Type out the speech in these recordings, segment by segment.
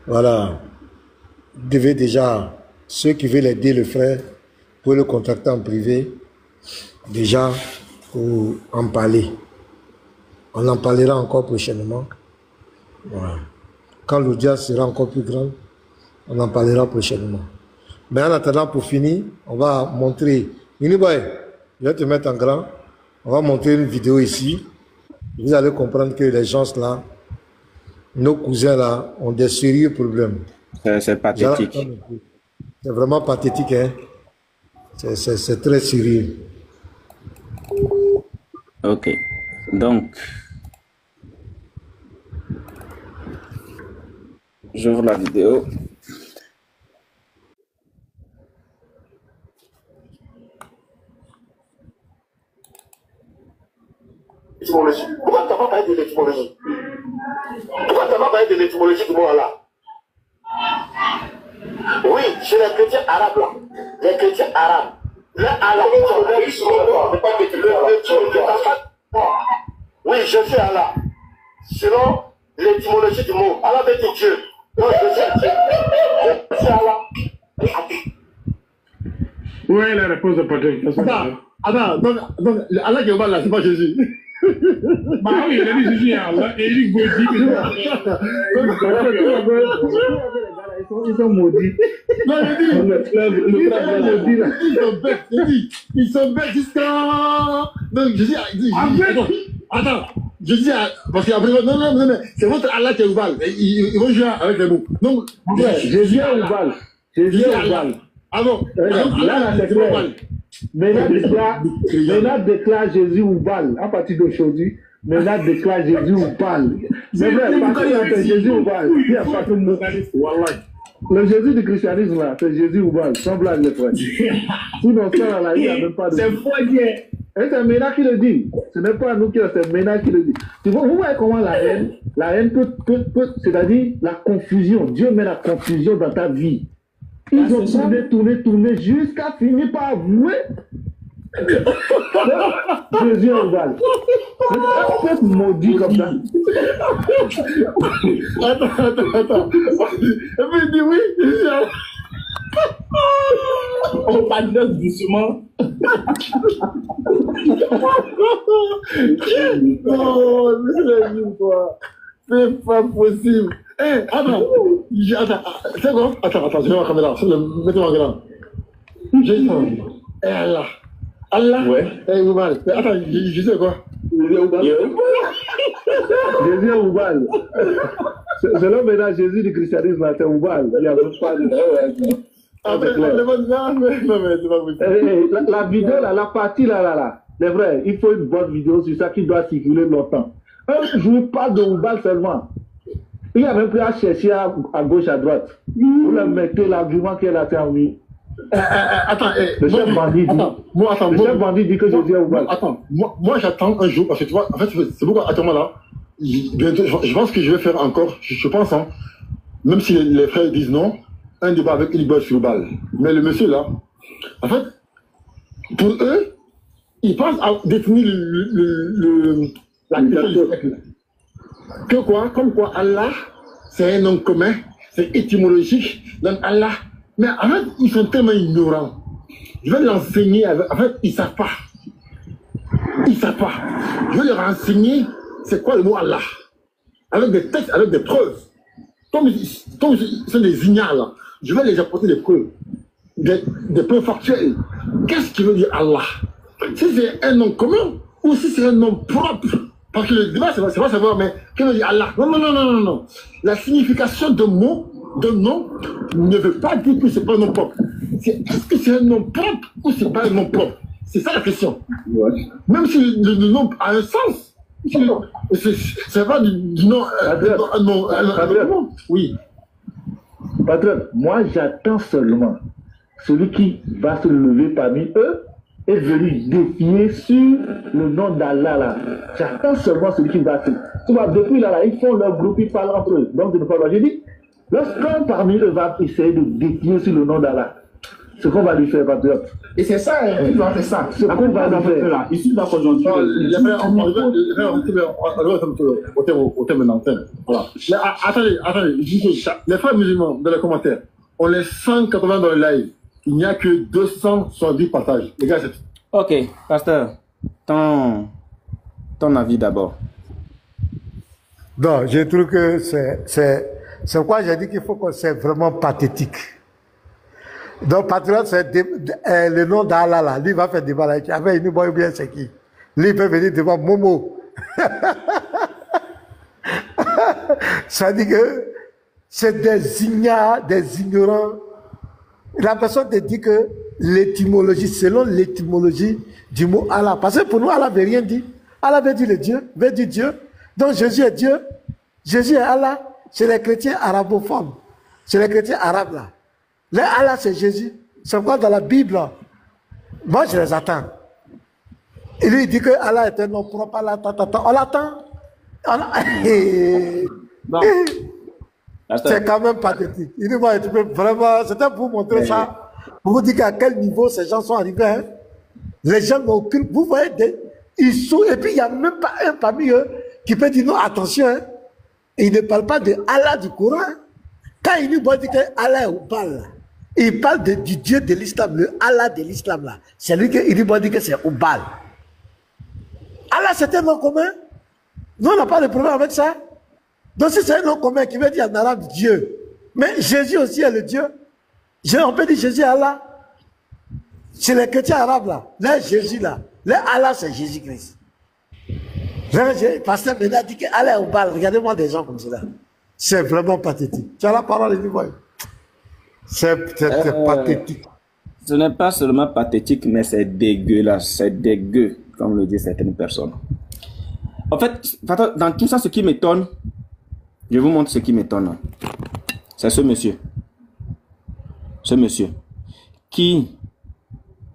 Voilà. Vous devez déjà, ceux qui veulent aider le frère, pour le contacter en privé, déjà, pour en parler. On en parlera encore prochainement. Voilà. Quand l'audience sera encore plus grande, on en parlera prochainement. Mais en attendant, pour finir, on va montrer. Miniboy, je vais te mettre en grand. On va montrer une vidéo ici. Vous allez comprendre que les gens là, nos cousins là, ont des sérieux problèmes. C'est pathétique. C'est vraiment pathétique, hein. C'est très sérieux. Ok. Donc, j'ouvre la vidéo. L'étymologie. Pourquoi tu n'as pas parlé de l'étymologie? Pourquoi tu n'as pas parlé de l'étymologie du mot Allah? Oui, chez les chrétiens arabes là. Les chrétiens arabes. Le Allah, oui, je suis Allah. Selon l'étymologie du mot, Allah veut dire Dieu. Moi, je suis Dieu. Je suis Allah. Où est la réponse de Patrick? Attends, donc Allah qui est mal là, c'est pas Jésus. Bah oui, il a dit Jésus est Allah. Et Eric Gauthier, ils sont maudits. Non, ils sont bêtes jusqu'à. Donc, je dis. Attends, je dis. Parce qu'après, non, c'est votre Allah qui est Oubal. Ils vont jouer avec les mots. Donc, Jésus est Oubal. Jésus est Oubal. Ah bon? Là, c'est clair. Ménat déclare Jésus Oubal. À partir d'aujourd'hui, Ménat déclare Jésus Oubal. C'est vrai, parce que c'est Jésus Oubal. Il n'y a pas de mot. Le Jésus du christianisme, là, c'est Jésus Oubal. Sans blague, les frères. Sinon, ça, là, il n'y a même pas de. C'est faux, Dieu. Et c'est Ménat qui le dit. Ce n'est pas nous qui le disons, c'est Ménat qui le dit. Tu vois, vous voyez comment la haine peut c'est-à-dire la confusion. Dieu met la confusion dans ta vie. Ils ont tourné jusqu'à finir par avouer. Jésus est Oubal. C'est un peu maudit comme ça. Attends. Et puis il dit oui. On parle doucement. Non, c'est pas possible. Attends, c'est quoi? Attends, je vais ma caméra, mettez-moi en grand. Allah. Allah? Ouais. Attends, je sais quoi? Jésus est Oubal. C'est l'homme maintenant, Jésus du christianisme, c'est Oubal. Il n'y a même pas de. La vidéo, la partie là, c'est vrai, il faut une bonne vidéo sur ça qui doit circuler longtemps. Un jour, pas de Oubal seulement. Il n'y a même plus à chercher à gauche, à droite. Vous leur mettez l'argument qu'elle a terminé. Attends, le chef bandit dit que Jésus est Oubal. Attends, moi j'attends un jour, parce que tu vois, en fait, c'est pourquoi, attends-moi là, je pense que je vais faire encore, je pense, hein, même si les frères disent non, un débat avec Ilibol sur Oubal. Mais le monsieur là, en fait, pour eux, ils pensent à définir la question que quoi, comme quoi Allah, c'est un nom commun, c'est étymologique, donc Allah. Mais en fait, ils sont tellement ignorants. Je vais l'enseigner, en fait, ils ne savent pas. Ils ne savent pas. Je vais leur enseigner c'est quoi le mot Allah. Avec des textes, avec des preuves. Comme ils sont des ignares là, je vais les apporter des preuves. Des preuves factuelles. Qu'est-ce qui veut dire Allah? Si c'est un nom commun ou si c'est un nom propre. Parce que le débat, c'est pas savoir, mais qu'est-ce que veut dire Allah? Non. La signification d'un mot, d'un nom, ne veut pas dire que c'est pas un nom propre. Est-ce que c'est un nom propre ou c'est pas un nom propre? C'est ça la question. Ouais. Même si le nom a un sens. C'est pas du nom. Oui. Patron, moi j'attends seulement celui qui va se lever parmi eux et venir défier sur le nom d'Allah là. J'attends seulement celui qui va se. Tu vois, depuis là, ils font leur groupe, ils parlent entre eux. Donc, je ne peux pas. J'ai dit, lorsqu'un parmi eux va essayer de défier sur le nom d'Allah, Ce qu'on va lui faire, patriote. Et c'est ça, il doit faire ça. Ce qu'on va lui faire. Là, ici, de la conjoncture. Au thème d'antenne. Voilà. Attendez, les frères musulmans dans les commentaires, on est 180 dans le live. Il n'y a que 270 passages. Les gars, c'est... Ok, pasteur, ton avis d'abord. Non, je trouve que c'est quoi j'ai dit qu'il faut que c'est vraiment pathétique. Donc, patriote, c'est le nom d'Allah là. Lui va faire débat avec une boy bien c'est qui. Lui il peut venir devant Momo. Ça dit que c'est des ignorants. La personne te dit que l'étymologie, selon l'étymologie du mot Allah, parce que pour nous, Allah n'avait rien dit. Allah veut dire le Dieu, veut dire Dieu. Donc Jésus est Dieu, Jésus est Allah. C'est les chrétiens arabophones. C'est les chrétiens arabes là. Les Allah c'est Jésus. C'est quoi dans la Bible là? Moi je les attends. Et lui il dit que Allah est un nom propre. Allah, on l'attend. C'est quand même pathétique. Il dit, moi, tu peux vraiment, c'était pour vous montrer ça, pour vous dire à quel niveau ces gens sont arrivés. Hein. Les gens n'ont aucune, vous voyez, ils sont, et puis il n'y a même pas un parmi eux qui peut dire non, attention, hein. Il ne parle pas de Allah du Coran. Quand il nous dit que Allah est au bal, il parle du Dieu de l'islam, le Allah de l'islam là. C'est lui qui dit que c'est au bal. Allah c'est un nom commun. Nous on n'a pas de problème avec ça. Donc si c'est un nom commun qui veut dire en arabe Dieu, mais Jésus aussi est le Dieu. On peut dire Jésus est Allah. C'est les chrétiens arabes là, là Jésus là, là Allah c'est Jésus-Christ. Le pasteur Bena dit que Allah est au bal, regardez-moi des gens comme cela. C'est vraiment pathétique. Tu as la parole, les voix. C'est pathétique. Ce n'est pas seulement pathétique, mais c'est dégueulasse, c'est dégueu, comme le disent certaines personnes. En fait, dans tout ça, ce qui m'étonne, je vous montre ce qui m'étonne. C'est ce monsieur. Ce monsieur qui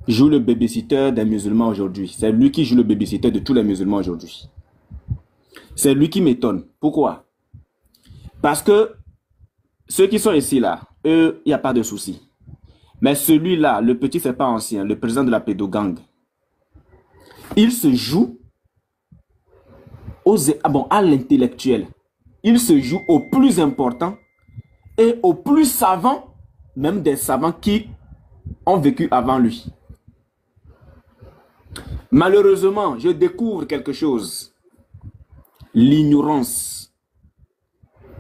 joue le babysitter des musulmans aujourd'hui. C'est lui qui joue le babysitter de tous les musulmans aujourd'hui. C'est lui qui m'étonne. Pourquoi? Parce que ceux qui sont ici là, eux, il n'y a pas de souci. Mais celui-là, le petit, c'est pas ancien, le président de la pédogang, il se joue à l'intellectuel. Il se joue au plus important et au plus savant, même des savants qui ont vécu avant lui. Malheureusement, je découvre quelque chose. L'ignorance.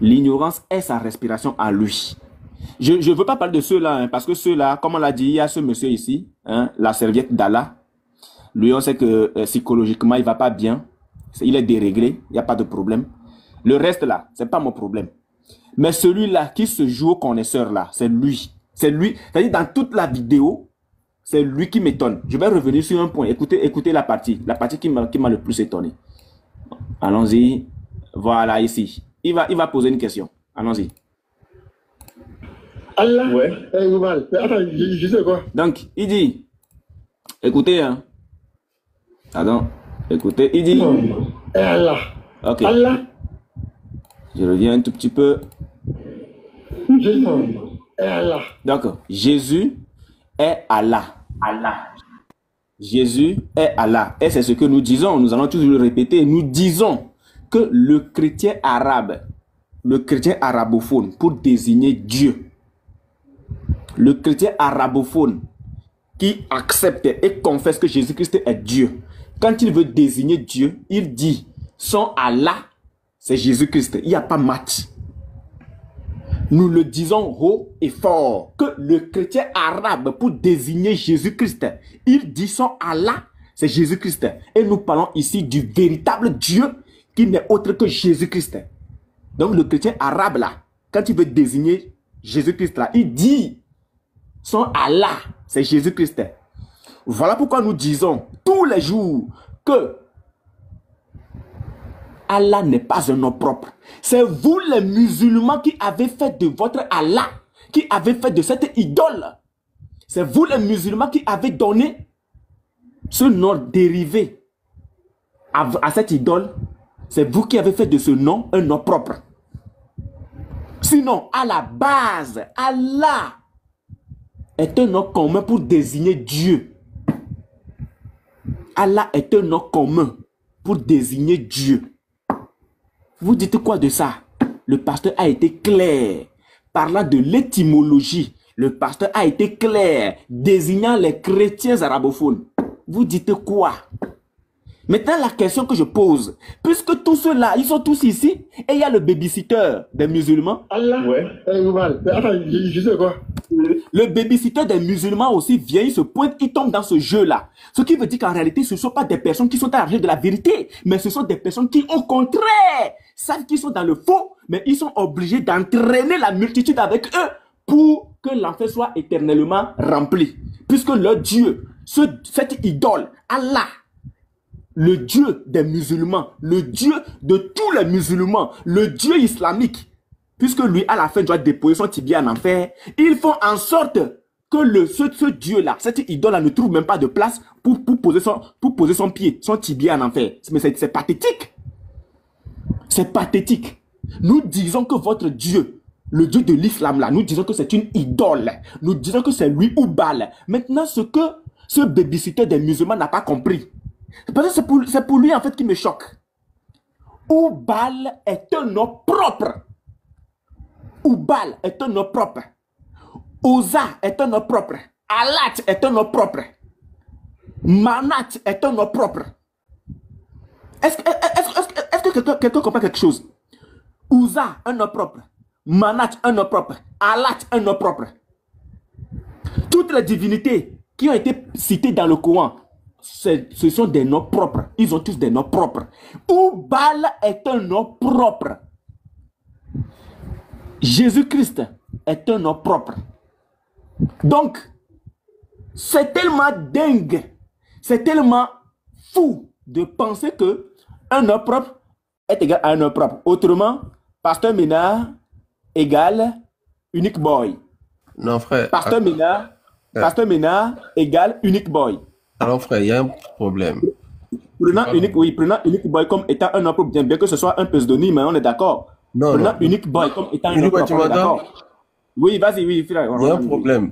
L'ignorance est sa respiration à lui. Je ne veux pas parler de ceux-là, hein, parce que ceux-là, comme on l'a dit, il y a ce monsieur ici, hein, la serviette d'Allah. Lui, on sait que psychologiquement, il ne va pas bien. Il est déréglé, il n'y a pas de problème. Le reste là, ce n'est pas mon problème. Mais celui-là qui se joue au connaisseur là, c'est lui. C'est lui. C'est-à-dire dans toute la vidéo, c'est lui qui m'étonne. Je vais revenir sur un point. Écoutez la partie qui m'a le plus étonné. Allons-y. Voilà, ici. Il va poser une question. Allons-y. Allah, ouais. Attends, je sais quoi. Donc, il dit, écoutez, hein. Pardon, écoutez, il dit. Allah. Ok. Allah. Je reviens un tout petit peu. Allah. D'accord. Jésus est Allah. Allah. Jésus est Allah. Et c'est ce que nous disons. Nous allons toujours le répéter. Nous disons que le chrétien arabe, le chrétien arabophone, pour désigner Dieu, le chrétien arabophone qui accepte et confesse que Jésus-Christ est Dieu, quand il veut désigner Dieu, il dit son Allah, c'est Jésus-Christ. Il n'y a pas match. Nous le disons haut et fort que le chrétien arabe, pour désigner Jésus-Christ, il dit son Allah, c'est Jésus-Christ. Et nous parlons ici du véritable Dieu qui n'est autre que Jésus-Christ. Donc le chrétien arabe là, quand il veut désigner Jésus-Christ là, il dit son Allah, c'est Jésus-Christ. Voilà pourquoi nous disons tous les jours que Allah n'est pas un nom propre. C'est vous les musulmans qui avez fait de votre Allah, qui avez fait de cette idole. C'est vous les musulmans qui avez donné ce nom dérivé à cette idole. C'est vous qui avez fait de ce nom un nom propre. Sinon, à la base, Allah est un nom commun pour désigner Dieu. Allah est un nom commun pour désigner Dieu. Vous dites quoi de ça? Le pasteur a été clair. Parlant de l'étymologie, le pasteur a été clair, désignant les chrétiens arabophones. Vous dites quoi? Maintenant, la question que je pose, puisque tous ceux-là, ils sont tous ici, et il y a le babysitter des musulmans. Allah. Ouais. Attends, je sais quoi. Le babysitter des musulmans aussi vient, il se pointe, il tombe dans ce jeu-là. Ce qui veut dire qu'en réalité, ce ne sont pas des personnes qui sont à la recherche de la vérité, mais ce sont des personnes qui, au contraire, savent qu'ils sont dans le faux, mais ils sont obligés d'entraîner la multitude avec eux pour que l'enfer soit éternellement rempli. Puisque leur Dieu, cette idole, Allah, le Dieu des musulmans, le Dieu de tous les musulmans, le Dieu islamique, puisque lui, à la fin, doit déposer son tibia en enfer, ils font en sorte que ce Dieu-là, cette idole-là ne trouve même pas de place pour poser son pied, son tibia en enfer. Mais c'est pathétique. C'est pathétique. Nous disons que votre Dieu, le Dieu de l'islam, là, nous disons que c'est une idole. Nous disons que c'est lui ou Baal. Maintenant, ce que ce babysitter des musulmans n'a pas compris, parce que c'est pour lui, en fait, qui me choque. Oubal est un nom propre. Oubal est un nom propre. Oza est un nom propre. Alat est un nom propre. Manat est un nom propre. Est-ce que quelqu'un comprend quelque chose? Ouza, un nom propre. Manat, un nom propre. Alat, un nom propre. Toutes les divinités qui ont été citées dans le Coran, ce sont des noms propres. Ils ont tous des noms propres. Oubal est un nom propre. Jésus-Christ est un nom propre. Donc, c'est tellement dingue, c'est tellement fou de penser que un nom propre est égal à un nom propre. Autrement, Pasteur Ménard égale Unique Boy. Non, frère. Pasteur Ménard égale Unique Boy. Alors, frère, il y a un problème. Prenant Unique Boy comme étant un nom propre, bien que ce soit un pseudonyme, mais on est d'accord. Prenant Unique Boy comme étant un nom propre, on est d'accord. Oui, vas-y, oui. Il y a un problème.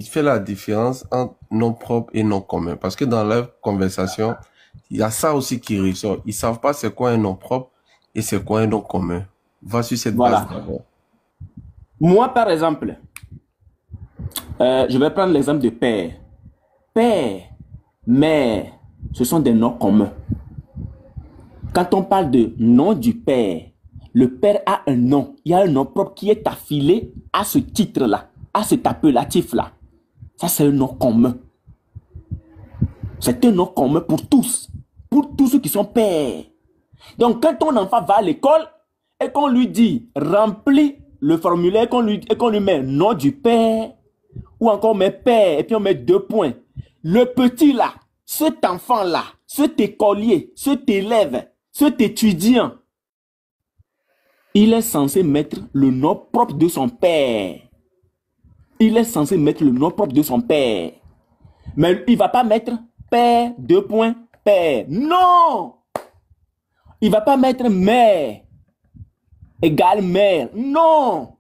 Fais la différence entre nom propre et nom commun. Parce que dans leur conversation, il y a ça aussi qui ressort. Ils ne savent pas c'est quoi un nom propre et c'est quoi un nom commun. Va sur cette base d'abord. Moi, par exemple, je vais prendre l'exemple de père. Père, mère, ce sont des noms communs. Quand on parle de nom du père, le père a un nom. Il y a un nom propre qui est affilé à ce titre-là, à cet appellatif-là. Ça, c'est un nom commun. C'est un nom commun pour tous ceux qui sont pères. Donc, quand ton enfant va à l'école et qu'on lui dit « remplis le formulaire » et qu'on lui met « nom du père » ou encore « met père » et puis on met 2 points. Le petit là, cet enfant-là, cet écolier, cet élève, cet étudiant, il est censé mettre le nom propre de son père. Il est censé mettre le nom propre de son père. Mais il ne va pas mettre père, 2 points, père. Non! Il ne va pas mettre mère égale mère. Non!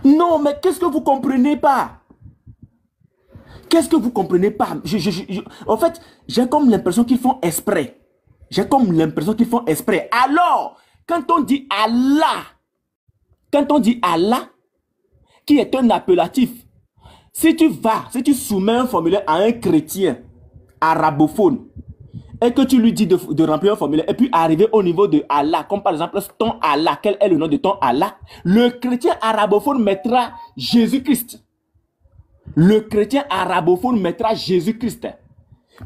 Non, mais qu'est-ce que vous ne comprenez pas? Qu'est-ce que vous ne comprenez pas? En fait, j'ai comme l'impression qu'ils font exprès. Alors, quand on dit Allah, qui est un appellatif, si tu soumets un formulaire à un chrétien arabophone, et que tu lui dis de remplir un formulaire, et puis arriver au niveau de Allah, comme par exemple ton Allah, quel est le nom de ton Allah, le chrétien arabophone mettra Jésus-Christ. Le chrétien arabophone mettra Jésus-Christ.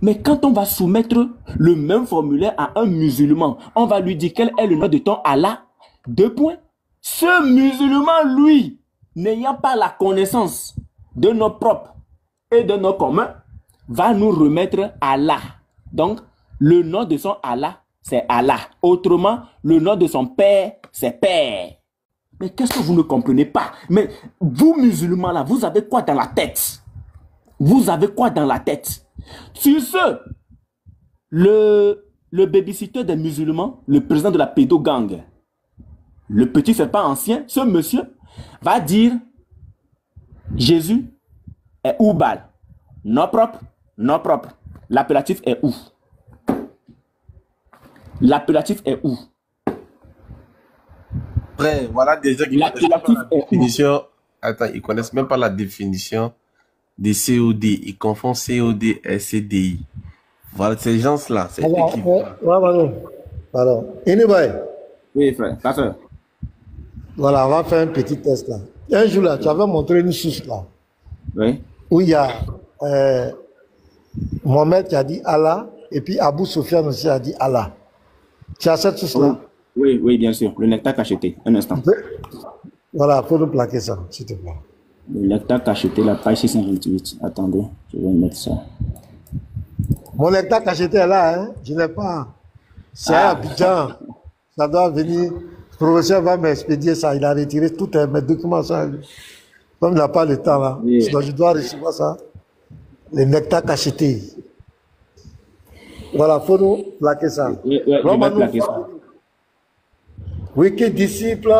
Mais quand on va soumettre le même formulaire à un musulman, on va lui dire quel est le nom de ton Allah, 2 points. Ce musulman, lui, n'ayant pas la connaissance de nos propres et de nos communs, va nous remettre Allah. Donc, le nom de son Allah, c'est Allah. Autrement, le nom de son père, c'est Père. Mais qu'est-ce que vous ne comprenez pas? Mais vous, musulmans, là, vous avez quoi dans la tête? Vous avez quoi dans la tête? Sur ce, le babysitter des musulmans, le président de la pédogang, le petit serpent ancien, ce monsieur, va dire Jésus est Oubal. Non propre, non propre. L'appellatif est où? L'appellatif est où? Après, voilà déjà qu'ils connaissent même pas L'appellatif la est où? définition. Attends, ils connaissent même pas la définition des COD. Ils confondent COD et CDI. Voilà, ces gens-là, c'est eux Alors, qui ouais, pardon. Pardon. Anyway, Oui, frère, pasteur. voilà, on va faire un petit test là. Un jour là, tu avais montré une source là, Oui. où il y a Mohamed qui a dit Allah, et puis Abu Sufyan aussi a dit Allah. Tu as cette source là? Oui, oui, bien sûr. Le nectar cacheté. Un instant. Voilà, il faut nous plaquer ça, s'il te plaît. Le nectar cacheté, la page 628. Attendez, je vais mettre ça. Mon nectar cacheté est là, hein? Je n'ai pas. C'est à Abidjan. Ça doit venir. Le professeur va m'expédier ça. Il a retiré tous mes documents. Ça. Comme il n'a pas le temps là. Oui. Donc je dois recevoir ça. Le nectar cacheté. Voilà, il faut nous plaquer ça. Oui, oui, je vais plaquer ça. Wiki disciple,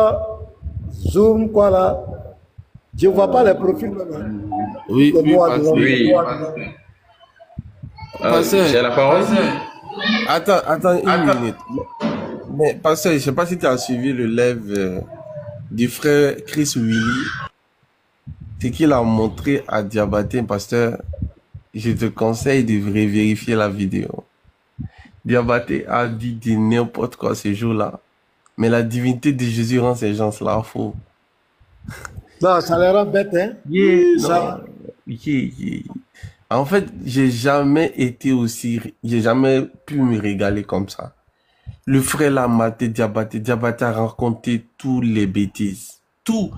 Zoom, quoi là. Je ne vois pas les profils même. Hein. Oui, Les oui, mots pasteur. devant- Oui. Pasteur. J'ai la parole. Attends une minute. Mais pasteur, je ne sais pas si tu as suivi le live du frère Chris Willy. C'est qu'il a montré à Diabaté, pasteur. Je te conseille de vérifier la vidéo. Diabaté a dit de n'importe quoi ce jour-là. Mais la divinité de Jésus rend ces gens-là faux. Non, ça les rend bêtes, hein. Ça- En fait, j'ai jamais pu me régaler comme ça. Le frère l'a maté, Diabaté a raconté tous les bêtises. Tout.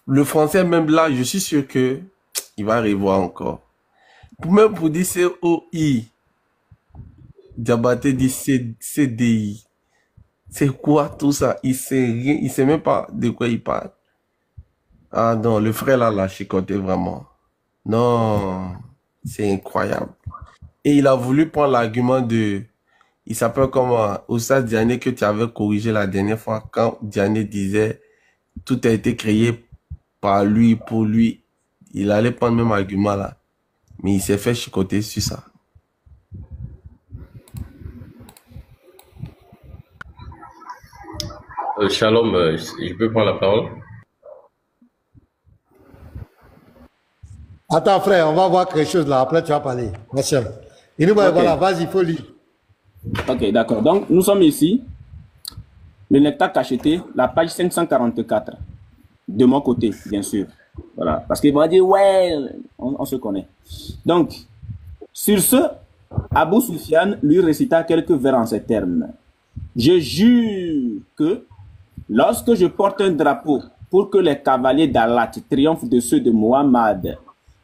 Le français, même là, je suis sûr que il va revoir encore. Même pour dire COI, Diabaté dit CDI. C'est quoi tout ça? Il sait rien, il sait même pas de quoi il parle. Ah non, le frère là l'a chicoté vraiment. Non, c'est incroyable. Et il a voulu prendre l'argument de, il s'appelle comment, Oustaz Diané que tu avais corrigé la dernière fois quand Diané disait tout a été créé par lui, pour lui. Il allait prendre le même argument là. Mais il s'est fait chicoter sur ça. Shalom, je peux prendre la parole? Attends, frère, on va voir quelque chose là. Après, tu vas parler. Merci. Et nous, Ok. voilà, vas-y, il faut lire. Ok, d'accord. Donc, nous sommes ici. Le nectar cacheté, la page 544. De mon côté, bien sûr. Voilà. Parce qu'il va dire, ouais, on se connaît. Donc, sur ce, Abu Sufyan lui récita quelques vers en ces termes. Je jure que lorsque je porte un drapeau pour que les cavaliers d'Allah triomphent de ceux de Muhammad,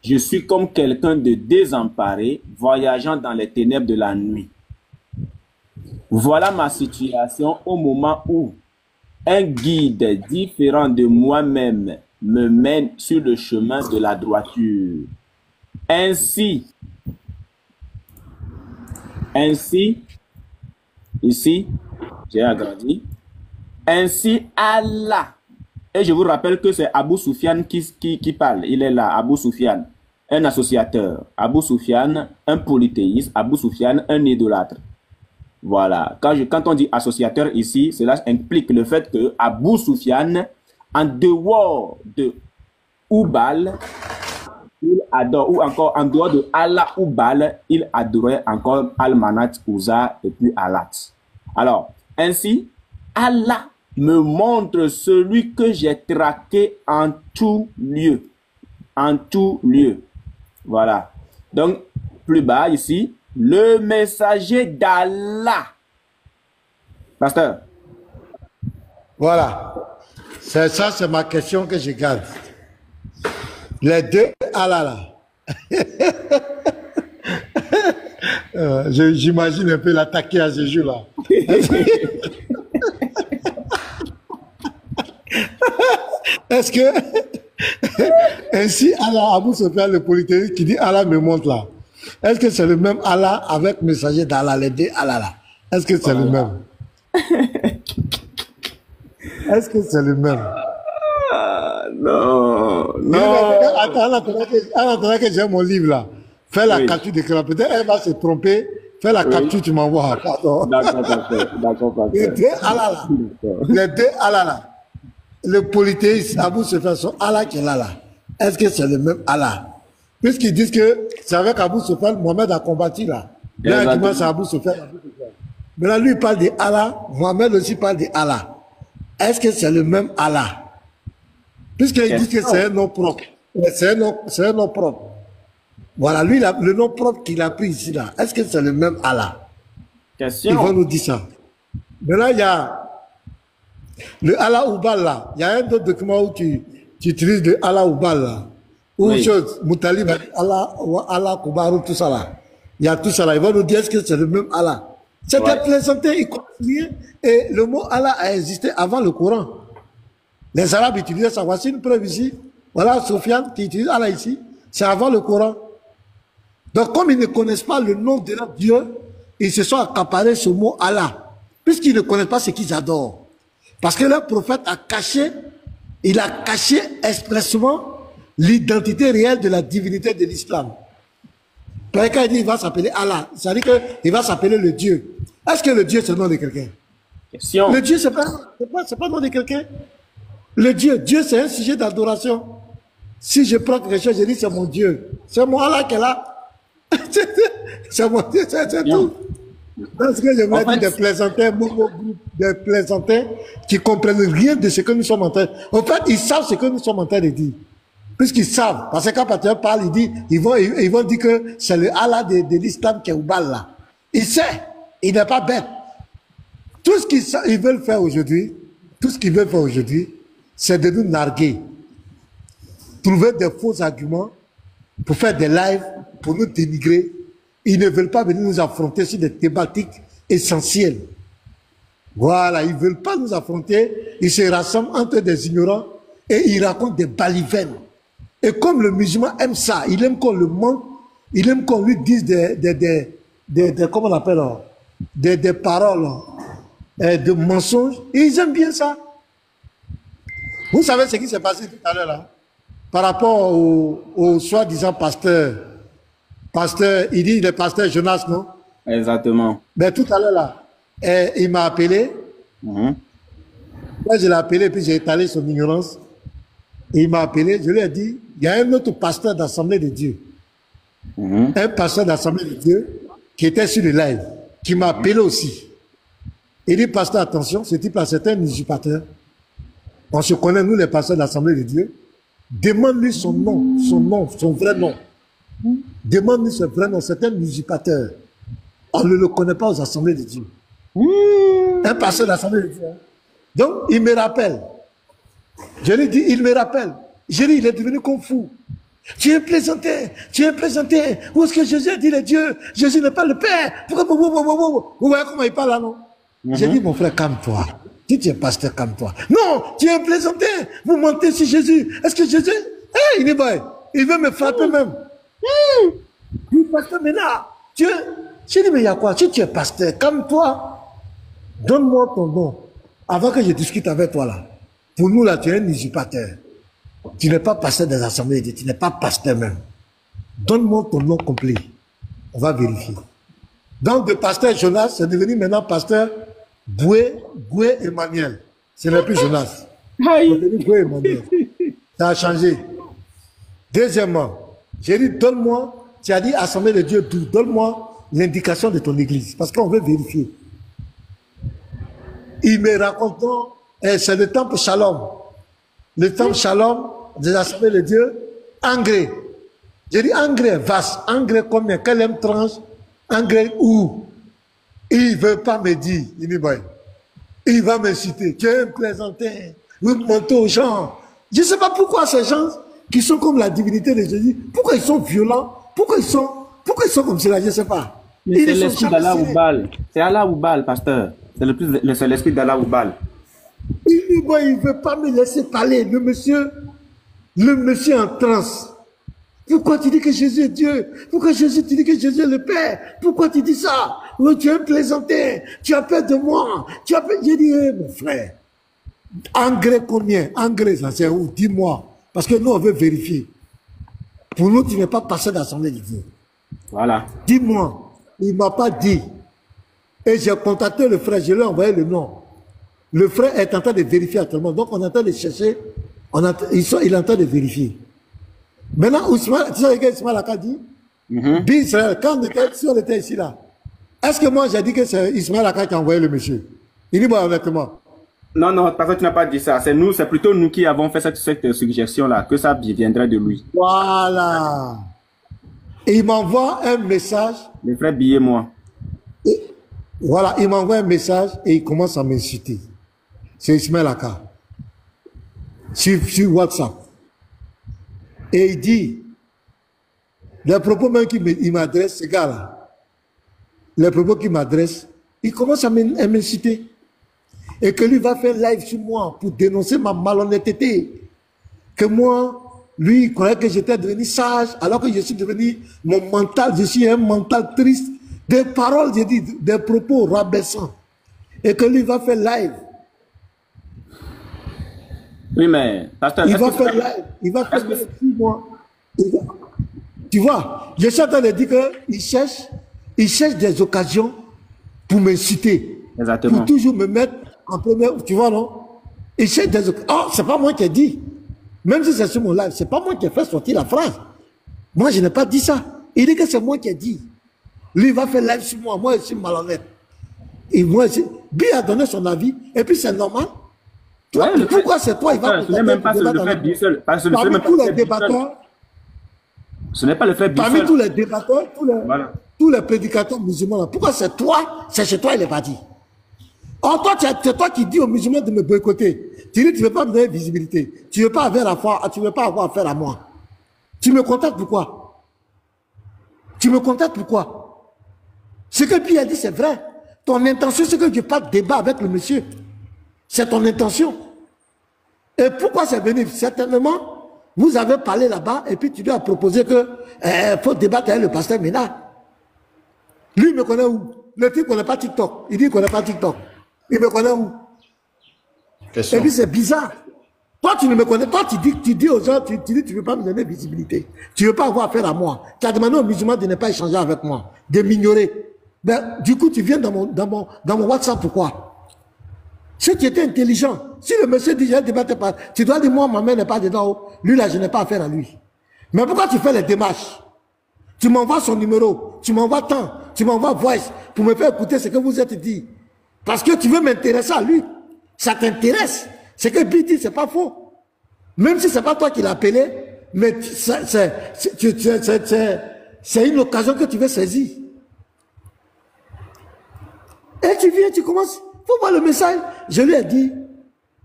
je suis comme quelqu'un de désemparé voyageant dans les ténèbres de la nuit. Voilà ma situation au moment où un guide différent de moi-même me mène sur le chemin de la droiture. Ainsi, ici, j'ai agrandi. Ainsi, Allah. Et je vous rappelle que c'est Abu Sufyan qui parle. Il est là, Abu Sufyan, un associateur. Abu Sufyan, un polythéiste. Abu Sufyan, un idolâtre. Voilà. Quand on dit associateur ici, cela implique le fait que Abu Sufyan, en dehors de Oubal, il adore, ou encore en dehors de Allah Oubal, il adorait encore Al-Manat, Ouza et puis Alat. Alors, ainsi, Allah me montre celui que j'ai traqué en tout lieu. En tout lieu. Voilà. Donc, plus bas ici, le messager d'Allah. Pasteur. Voilà. C'est ça, c'est ma question que je garde. Les deux Allah là. J'imagine un peu l'attaquer à ce jour-là. Est-ce que ainsi Allah Abu Sufyan le polythéiste qui dit Allah me montre là, est-ce que c'est le même Allah avec messager d'Allah, les deux Allah là? Est-ce que c'est le même? Est-ce que c'est le même? Non, Mais non. attends, en attendant que j'ai mon livre là, fais la Oui. capture d'écran. Peut-être elle va se tromper. Fais la Oui. capture, tu m'envoies. Pardon. D'accord, parfait. D'accord, Les parfait. deux Allah là. Les deux Allah là. Le polythéiste, Abou Sofyan, son Allah qui est là là. Est-ce que c'est le même Allah? Puisqu'ils disent que c'est avec Abou Sofyan, Mohamed a combattu là. Là, Exactement. actuellement, c'est Abou Sofyan. Maintenant, lui, il parle de Allah. Mohamed aussi parle de Allah. Est-ce que c'est le même Allah? Puisqu'il dit que c'est un nom propre. C'est un nom propre. Voilà, lui, le nom propre qu'il a pris ici là. Est-ce que c'est le même Allah? Il va Question. nous dire ça. Maintenant, il y a le Allah Oubal là. Il y a un autre document où tu utilises le Allah Oubal là. Ou Oui. chose, Moutalib a dit Allah Koubarou, tout ça là. Il y a tout ça là. Il va nous dire est-ce que c'est le même Allah. C'était Ouais. plaisanté, il comprend rien. Et le mot Allah a existé avant le Coran. Les Arabes utilisaient ça. Voici une preuve ici. Voilà Sofiane qui utilise Allah ici. C'est avant le Coran. Donc, comme ils ne connaissent pas le nom de leur Dieu, ils se sont accaparés ce mot Allah. Puisqu'ils ne connaissent pas ce qu'ils adorent. Parce que leur prophète a caché, il a caché expressement l'identité réelle de la divinité de l'islam. Quand il dit qu'il va s'appeler Allah, ça veut dire qu'il va s'appeler le Dieu. Est-ce que le Dieu c'est le nom de quelqu'un? Question. Le Dieu c'est pas le nom de quelqu'un. Le Dieu c'est un sujet d'adoration. Si je prends quelque chose, je dis c'est mon Dieu. C'est mon Allah qui est là. C'est mon Dieu, c'est Bien. tout. Parce que je voulais En fait- dire des plaisantins, des plaisantins qui comprennent rien de ce que nous sommes en train. En fait, ils savent ce que nous sommes en train de dire. Puisqu'ils savent. Parce que quand Patrick parle, ils vont dire que c'est le Allah de l'islam qui est au bal là. Il sait. Il n'est pas bête. Tout ce qu'ils veulent faire aujourd'hui, c'est de nous narguer. Trouver des faux arguments pour faire des lives, pour nous dénigrer. Ils ne veulent pas venir nous affronter sur des thématiques essentielles. Voilà, ils ne veulent pas nous affronter. Ils se rassemblent entre des ignorants et ils racontent des balivernes. Et comme le musulman aime ça, il aime qu'on le mente, il aime qu'on lui dise comment on appelle, des paroles, de mensonges. Et ils aiment bien ça. Vous savez ce qui s'est passé tout à l'heure là? Par rapport au soi-disant pasteur, il dit le pasteur Jonas, non? Exactement. Mais tout à l'heure là, il m'a appelé. Mhm. Moi je l'ai appelé, puis j'ai étalé son ignorance. Et il m'a appelé, je lui ai dit, il y a un autre pasteur d'Assemblée de Dieu. Mhm. Un pasteur d'Assemblée de Dieu qui était sur le live, qui m'a appelé aussi. Il dit, pasteur, attention, ce type-là, c'est un usurpateur. On se connaît, nous, les pasteurs d'Assemblée de Dieu. Demande-lui son nom, son vrai nom. Demande-lui son vrai nom, c'est un usurpateur. On ne le connaît pas aux Assemblées de Dieu. Un pasteur d'Assemblée de Dieu. Hein. Donc, il me rappelle. Je lui dis, il me rappelle. Je lui dis, il est devenu confus. Tu es plaisanté. Où est-ce que Jésus a dit le Dieu? Jésus n'est pas le Père. Pourquoi vous voyez comment il parle là, non? J'ai dit, mon frère, calme-toi. Si tu es pasteur, calme-toi. Non, tu es plaisanté. Vous mentez sur Jésus. Est-ce que Jésus... Hey, il est boy. Il veut me frapper même. Oui, pasteur, mais là, j'ai dit, mais il y a quoi? Si tu es pasteur, calme-toi. Donne-moi ton nom. Avant que je discute avec toi là. Pour nous là, tu es un usurpateur. Tu n'es pas pasteur des assemblées de Dieu, tu n'es pas pasteur même. Donne-moi ton nom complet. On va vérifier. Donc, de pasteur Jonas, c'est devenu maintenant pasteur Boué Emmanuel. Ce n'est plus Jonas. C'est devenu Boué Emmanuel. Ça a changé. Deuxièmement, j'ai dit, donne-moi, tu as dit Assemblée de Dieu, donne-moi l'indication de ton église. Parce qu'on veut vérifier. Il me raconte, c'est le temple Shalom. Le temple Shalom des Assemblées de Dieu, engrais. J'ai dit engrais vaste, engrais combien? Quelle tranche? Engrais où? Il ne veut pas me dire, il va me citer. Tu es un plaisantin, vous mentez aux gens. Je ne sais pas pourquoi ces gens qui sont comme la divinité de Jésus, pourquoi ils sont violents, pourquoi ils sont comme cela, je ne sais pas. Mais c'est l'esprit d'Allah Oubal. C'est Allah Oubal, pasteur. C'est l'esprit d'Allah Oubal. Il ne veut pas me laisser parler. Le monsieur en transe. Pourquoi tu dis que Jésus est Dieu? Pourquoi tu dis que Jésus est le Père? Pourquoi tu dis ça? Oh, tu es un plaisantin. Tu as peur de moi. J'ai dit, mon frère, Engrais combien? Engrais, ça c'est où? Dis-moi. Parce que nous, on veut vérifier. Pour nous, tu n'es pas passé d'Assemblée de Dieu. Voilà. Dis-moi. Il ne m'a pas dit. Et j'ai contacté le frère, je lui ai envoyé le nom. Le frère est en train de vérifier actuellement. Donc, on est en train de chercher. Il est en train de vérifier. Maintenant, Ousmane, tu sais ce qu'Ismaël a dit? Israël, quand si on était ici là, est-ce que moi j'ai dit que c'est Ismaël Aka qui a envoyé le monsieur? Il dit moi honnêtement. Non, non, parce que tu n'as pas dit ça. C'est nous, c'est plutôt nous qui avons fait cette suggestion-là, que ça viendrait de lui. Voilà. Et il m'envoie un message. Le frère Billet, moi. Voilà, il m'envoie un message et il commence à m'insulter. C'est Ismaël Aka. Sur WhatsApp. Et il dit, les propos même qu'il m'adresse, ce gars-là, les propos qu'il m'adresse, il commence à m'insulter. Et que lui va faire live sur moi pour dénoncer ma malhonnêteté. Que moi, lui, il croyait que j'étais devenu sage, alors que je suis devenu mon mental, je suis un mental triste. Des paroles, j'ai dit, des propos rabaissants. Et que lui va faire live. Oui, mais, pasteur, il va faire live. Il va faire live sur moi. Tu vois, je suis en train de dire qu'il cherche des occasions pour m'inciter. Exactement. Pour toujours me mettre en première, tu vois, non? Il cherche des occasions. Oh, c'est pas moi qui ai dit. Même si c'est sur mon live, c'est pas moi qui ai fait sortir la phrase. Moi, je n'ai pas dit ça. Il dit que c'est moi qui ai dit. Lui, il va faire live sur moi. Moi, je suis malhonnête. Et moi, Bi a donné son avis. Et puis, c'est normal. Ouais, pourquoi c'est toi, il va ce n'est même pas le frère Bi seul. Parmi tous les débatteurs, ce n'est pas le frère Bi seul. Parmi tous les débatteurs, tous les prédicateurs musulmans, là, pourquoi c'est toi, c'est chez toi, il est pas dit. Or, toi, c'est toi qui dis aux musulmans de me boycotter. Tu dis, tu ne veux pas me donner visibilité. Tu ne veux pas avoir affaire, tu veux pas avoir affaire à moi. Tu me contactes pourquoi? Tu me contactes pourquoi? Ce que Pierre a dit, c'est vrai. Ton intention, c'est que je n'ai pas de débat avec le monsieur. C'est ton intention. Et pourquoi c'est venu? Certainement, vous avez parlé là-bas et puis tu lui as proposé que faut débattre avec le pasteur Ménard. Lui, il me connaît où? Le type ne connaît pas TikTok. Il dit qu'il ne connaît pas TikTok. Il me connaît où? Et puis c'est bizarre. Toi, tu ne me connais pas. Tu dis aux gens, tu dis, tu ne veux pas me donner visibilité. Tu ne veux pas avoir affaire à moi. Tu as demandé aux musulmans de ne pas échanger avec moi, de m'ignorer. Ben, du coup, tu viens dans mon WhatsApp, pourquoi? Si tu étais intelligent, si le monsieur dit, je ne débatte pas, tu dois dire, moi, ma main n'est pas dedans. Lui, là, je n'ai pas affaire à lui. Mais pourquoi tu fais les démarches? Tu m'envoies son numéro, tu m'envoies tant, tu m'envoies voice pour me faire écouter ce que vous êtes dit. Parce que tu veux m'intéresser à lui. Ça t'intéresse. Ce que Bi dit, c'est pas faux. Même si c'est pas toi qui l'as appelé, mais c'est une occasion que tu veux saisir. Et tu viens, tu commences. Faut voir le message. Je lui ai dit,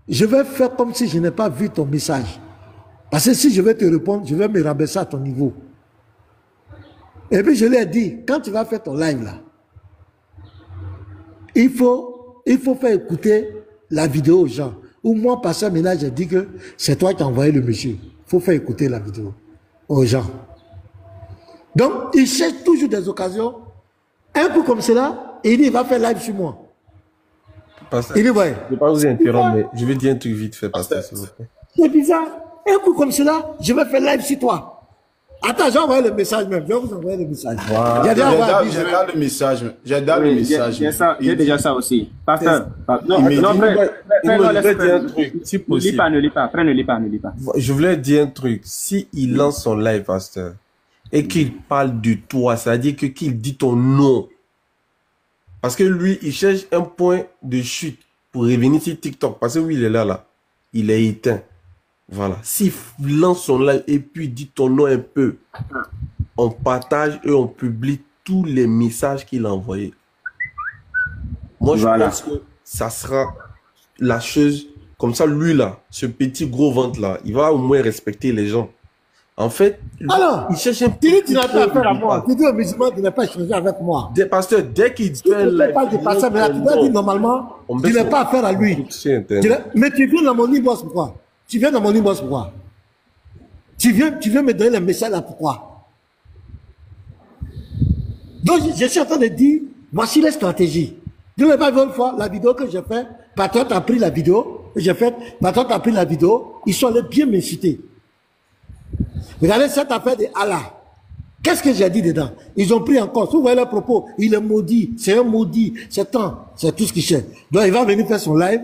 je vais faire comme si je n'ai pas vu ton message. Parce que si je vais te répondre, je vais me rabaisser à ton niveau. Et puis je lui ai dit, quand tu vas faire ton live là, il faut faire écouter la vidéo aux gens. Ou moi, pasteur Ménard, j'ai dit que c'est toi qui as envoyé le monsieur. Il faut faire écouter la vidéo aux gens. Donc, il cherche toujours des occasions. Un coup comme cela, et il dit, il va faire live sur moi. Pasteur, il dit, ouais. Je ne vais pas vous interrompre, mais je vais dire un truc vite fait, pasteur, s'il vous plaît. C'est bizarre. Un coup comme cela, je vais faire live sur toi. Attends, j'ai envoyé le message même. Je vais vous envoyer le message. Voilà. J'ai dans le message. J'ai dans le message. J'ai déjà ça aussi. Pasteur. Non, frère, dire un truc, si possible. Ne lis pas. Frère, ne lis pas. Je voulais dire un truc. Si il lance son live, pasteur, et qu'il parle de toi, c'est-à-dire qu'il dit ton nom. Parce que lui, il cherche un point de chute pour revenir sur TikTok. Parce que oui, il est là. Il est éteint. Voilà. S'il lance son live et puis dit ton nom un peu, on partage et on publie tous les messages qu'il a envoyés. Moi, je pense que ça sera la chose, comme ça, lui là, ce petit gros ventre là, il va au moins respecter les gens. En fait, alors, il cherche un petit. Tu n'as pas affaire à moi. Tu dis au musulman de ne pas échanger avec moi. Pasteur, dès qu'il dit un live, tu dois dire normalement, tu n'as pas affaire à lui. Mais tu viens dans mon inbox pourquoi? Tu viens dans mon inbox pourquoi? Tu viens me donner le message là pourquoi? Donc je suis en train de dire, voici les stratégies. Je ne l'ai pas vu une fois, la vidéo que j'ai faite, Patriot a pris la vidéo, J'ai fait, maintenant tu as pris la vidéo, ils sont allés bien m'inciter. Regardez cette affaire de Allah. Qu'est-ce que j'ai dit dedans? Ils ont pris encore. Si vous voyez leurs propos, il est maudit, c'est un maudit, c'est tout ce qu'il cherche. Donc il va venir faire son live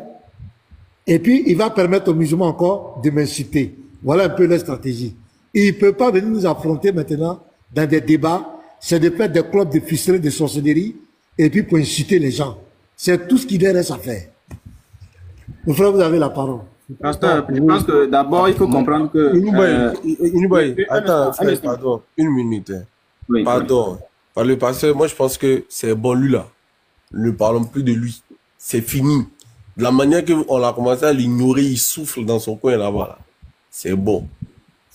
et puis il va permettre aux musulmans encore de m'inciter. Voilà un peu leur stratégie. Il ne peut pas venir nous affronter maintenant dans des débats. C'est de faire des clubs de ficelés, de sorcellerie et puis pour inciter les gens. C'est tout ce qu'il reste à faire. Mon frère, vous avez la parole. Pasteur, je pense que d'abord, il faut comprendre que... Inoubaï, attends, frère, pardon, une minute. Hein. Oui, pardon. Par le passeur, moi je pense que c'est bon lui là. Ne parlons plus de lui. C'est fini. De la manière qu'on a commencé à l'ignorer, il souffle dans son coin là-bas. Là. C'est bon.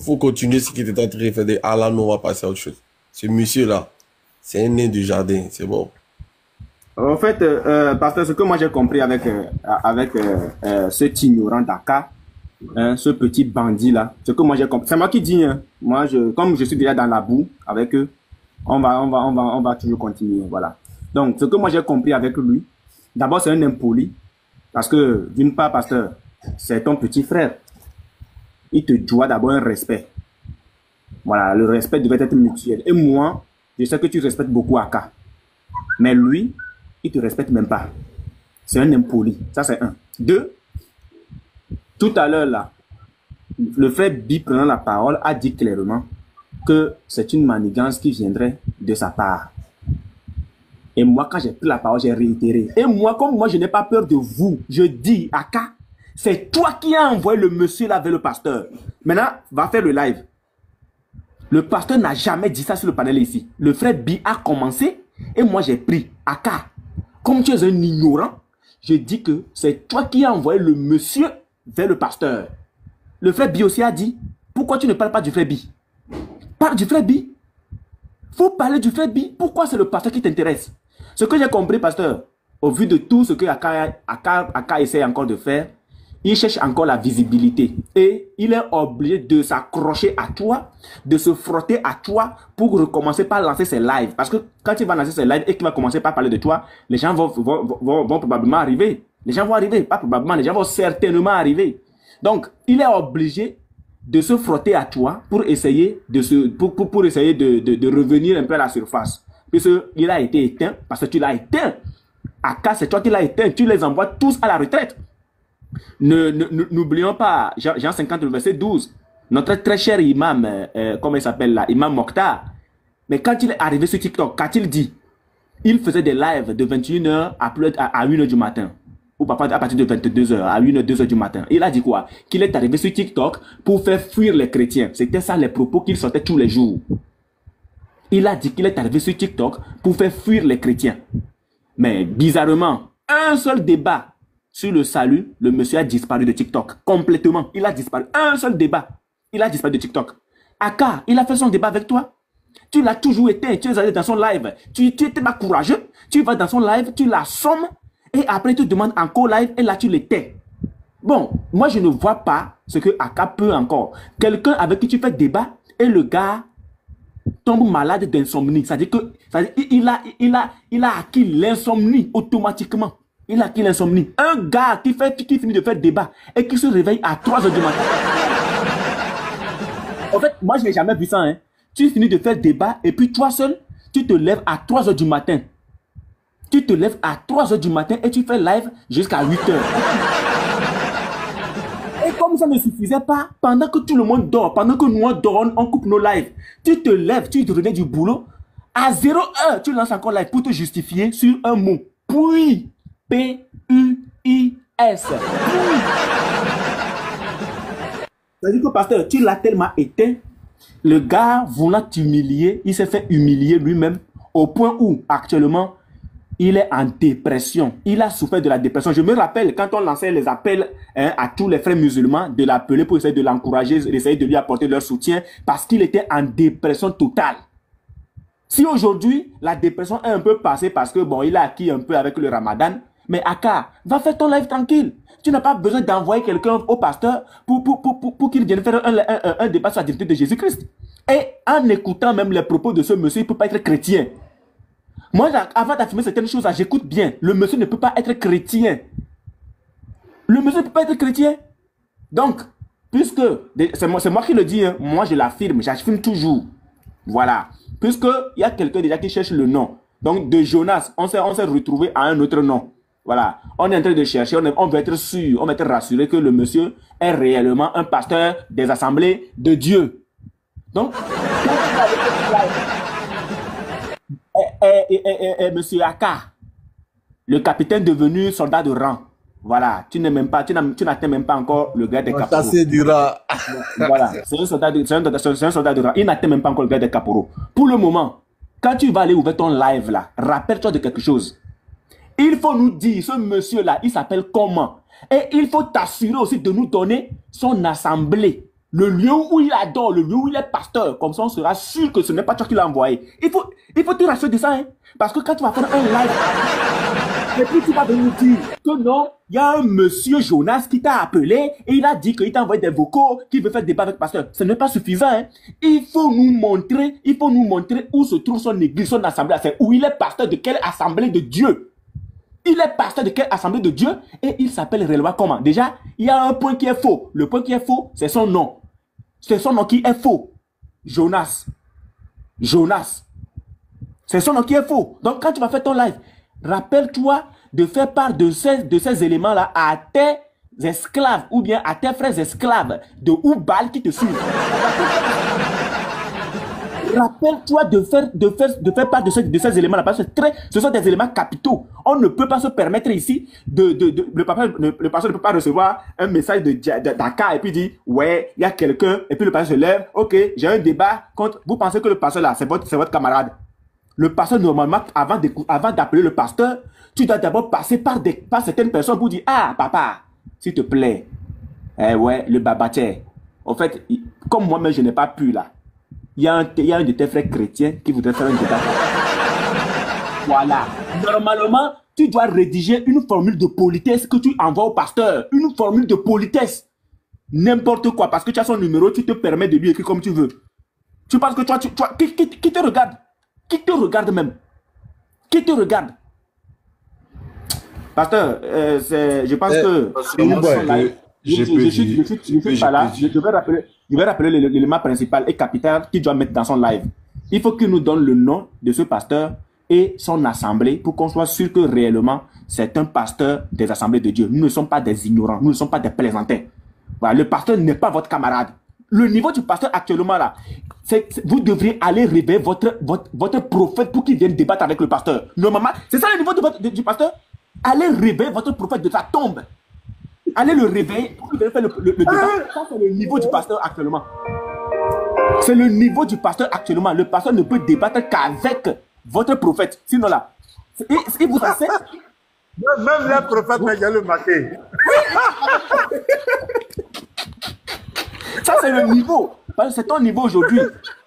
Faut continuer ce qu'il était en train de faire. Ah là, nous on va passer à autre chose. Ce monsieur là, c'est un nain du jardin. C'est bon. En fait, pasteur, ce que moi j'ai compris avec cet ignorant d'Aka, hein, ce petit bandit là, ce que moi j'ai compris, c'est moi qui dis, hein, moi comme je suis déjà dans la boue avec eux, on va toujours continuer, voilà. Donc, ce que moi j'ai compris avec lui, d'abord c'est un impoli, parce que d'une part, pasteur, c'est ton petit frère, il te doit d'abord un respect, voilà, le respect devait être mutuel. Et moi, je sais que tu respectes beaucoup Aka, mais lui, il te respecte même pas. C'est un impoli. Ça, c'est un. Deux, tout à l'heure, là, le frère Bi, prenant la parole, a dit clairement que c'est une manigance qui viendrait de sa part. Et moi, quand j'ai pris la parole, j'ai réitéré. Et moi, comme moi, je n'ai pas peur de vous, je dis, Aka, c'est toi qui as envoyé le monsieur là vers le pasteur. Maintenant, va faire le live. Le pasteur n'a jamais dit ça sur le panel ici. Le frère Bi a commencé et moi, j'ai pris Aka. Comme tu es un ignorant, je dis que c'est toi qui as envoyé le monsieur vers le pasteur. Le frère Bi aussi a dit, pourquoi tu ne parles pas du frère Bi? Parle du frère Bi. Faut parler du frère Bi. Pourquoi c'est le pasteur qui t'intéresse? Ce que j'ai compris, pasteur, au vu de tout ce que Aka essaie encore de faire, il cherche encore la visibilité. Et il est obligé de s'accrocher à toi, de se frotter à toi pour recommencer par lancer ses lives. Parce que quand il va lancer ses lives et qu'il va commencer par parler de toi, les gens vont probablement arriver. Les gens vont arriver, pas probablement, les gens vont certainement arriver. Donc, il est obligé de se frotter à toi pour essayer pour essayer de revenir un peu à la surface. Puisqu'il a été éteint, parce que tu l'as éteint. Aka, c'est toi qui l'as éteint. Tu les envoies tous à la retraite. N'oublions pas, Jean 50, le verset 12, notre très cher imam, comment il s'appelle là, imam Mokhtar. Mais quand il est arrivé sur TikTok, qu'a-t-il dit? Il faisait des lives de 21h à 1h du matin. Ou à partir de 22h, à 1h, 2h du matin. Il a dit quoi? Qu'il est arrivé sur TikTok pour faire fuir les chrétiens. C'était ça les propos qu'il sortait tous les jours. Il a dit qu'il est arrivé sur TikTok pour faire fuir les chrétiens. Mais bizarrement, un seul débat sur le salut, le monsieur a disparu de TikTok. Complètement. Il a disparu. Un seul débat. Il a disparu de TikTok. Aka, il a fait son débat avec toi. Tu l'as toujours éteint. Tu es allé dans son live. Tu étais pas courageux. Tu vas dans son live, tu l'assommes. Et après, tu demandes encore live. Et là, tu l'éteins. Bon, moi, je ne vois pas ce que Aka peut encore. Quelqu'un avec qui tu fais débat et le gars tombe malade d'insomnie. C'est-à-dire qu'il a acquis l'insomnie automatiquement. Il a acquis l'insomnie. Un gars qui finit de faire débat et qui se réveille à 3h du matin. En fait, moi, je n'ai jamais vu ça. Hein. Tu finis de faire débat et puis toi seul, tu te lèves à 3h du matin. Tu te lèves à 3h du matin et tu fais live jusqu'à 8h. Et comme ça ne suffisait pas, pendant que tout le monde dort, pendant que nous on dort, on coupe nos lives, tu te lèves, tu te reviens du boulot, à 0h, tu lances encore live pour te justifier sur un mot. Puis, P-U-I-S. C'est-à-dire que pasteur, tu l'as tellement éteint, le gars voulant t'humilier, il s'est fait humilier lui-même au point où actuellement, il est en dépression. Il a souffert de la dépression. Je me rappelle quand on lançait les appels à tous les frères musulmans de l'appeler pour essayer de l'encourager, d'essayer de lui apporter leur soutien parce qu'il était en dépression totale. Si aujourd'hui, la dépression est un peu passée parce que bon, il a acquis un peu avec le ramadan, mais Aka, va faire ton live tranquille. Tu n'as pas besoin d'envoyer quelqu'un au pasteur pour qu'il vienne faire un débat sur la divinité de Jésus-Christ. Et en écoutant même les propos de ce monsieur, il ne peut pas être chrétien. Moi, avant d'affirmer certaines choses, j'écoute bien. Le monsieur ne peut pas être chrétien. Le monsieur ne peut pas être chrétien. Donc, puisque, c'est moi qui le dis, hein, moi je l'affirme, j'affirme toujours. Voilà. Puisqu'il y a quelqu'un déjà qui cherche le nom. Donc, de Jonas, on s'est retrouvé à un autre nom. Voilà. On est en train de chercher, on veut être sûr, on veut être rassuré que le monsieur est réellement un pasteur des assemblées de Dieu. Donc, monsieur Aka, le capitaine devenu soldat de rang. Voilà, tu n'atteins même pas encore le grade des caporaux. Ça c'est du rat. Voilà, c'est un soldat de rang. Il n'atteint même pas encore le grade des caporaux. Pour le moment, quand tu vas aller ouvrir ton live là, rappelle-toi de quelque chose. Il faut nous dire, ce monsieur-là, il s'appelle comment? Et il faut t'assurer aussi de nous donner son assemblée. Le lieu où il adore, le lieu où il est pasteur. Comme ça, on sera sûr que ce n'est pas toi qui l'as envoyé. Il faut te rassurer de ça, hein. Parce que quand tu vas faire un live, et puis tu vas nous dire que non, il y a un monsieur Jonas qui t'a appelé et il a dit qu'il t'a envoyé des vocaux, qu'il veut faire débat avec le pasteur. Ce n'est pas suffisant, hein. Il faut nous montrer où se trouve son église, son assemblée. C'est où il est pasteur de quelle assemblée de Dieu. Il est pasteur de quelle assemblée de Dieu et il s'appelle réellement comment? Déjà, il y a un point qui est faux. Le point qui est faux, c'est son nom. C'est son nom qui est faux. Jonas. Jonas. C'est son nom qui est faux. Donc, quand tu vas faire ton live, rappelle-toi de faire part de ces éléments-là à tes esclaves ou bien à tes frères esclaves de Oubal qui te suivent. Rappelle-toi de faire part de ces éléments-là parce que ce sont des éléments capitaux. On ne peut pas se permettre ici le pasteur ne peut pas recevoir un message de Dakar et puis dire ouais, il y a quelqu'un et puis le pasteur se lève, ok, j'ai un débat contre. Vous pensez que le pasteur là, c'est votre camarade. Le pasteur, normalement, avant d'appeler le pasteur, tu dois d'abord passer par certaines personnes pour dire ah, papa, s'il te plaît, ouais, le babatier. En fait, comme moi-même, je n'ai pas pu là. Il y a un de tes frères chrétiens qui voudrait faire un débat. Voilà. Normalement, tu dois rédiger une formule de politesse que tu envoies au pasteur. Une formule de politesse. N'importe quoi. Parce que tu as son numéro, tu te permets de lui écrire comme tu veux. Tu penses que qui te regarde? Qui te regarde même? Qui te regarde? Pasteur, je pense que... Je vais rappeler l'élément principal et capital qu'il doit mettre dans son live. Il faut qu'il nous donne le nom de ce pasteur et son assemblée pour qu'on soit sûr que réellement c'est un pasteur des assemblées de Dieu. Nous ne sommes pas des ignorants, nous ne sommes pas des plaisantins. Voilà, le pasteur n'est pas votre camarade. Le niveau du pasteur actuellement là, vous devriez aller réveiller votre prophète pour qu'il vienne débattre avec le pasteur. Normalement, c'est ça le niveau du pasteur. Allez réveiller votre prophète de sa tombe. Allez le réveiller pour qu'il vienne faire le débat. Ça, c'est le niveau du pasteur actuellement. C'est le niveau du pasteur actuellement. Le pasteur ne peut débattre qu'avec votre prophète. Sinon là, il vous accepte. Même les prophètes, mais il y a le maquet. Ça, c'est le niveau. C'est ton niveau aujourd'hui.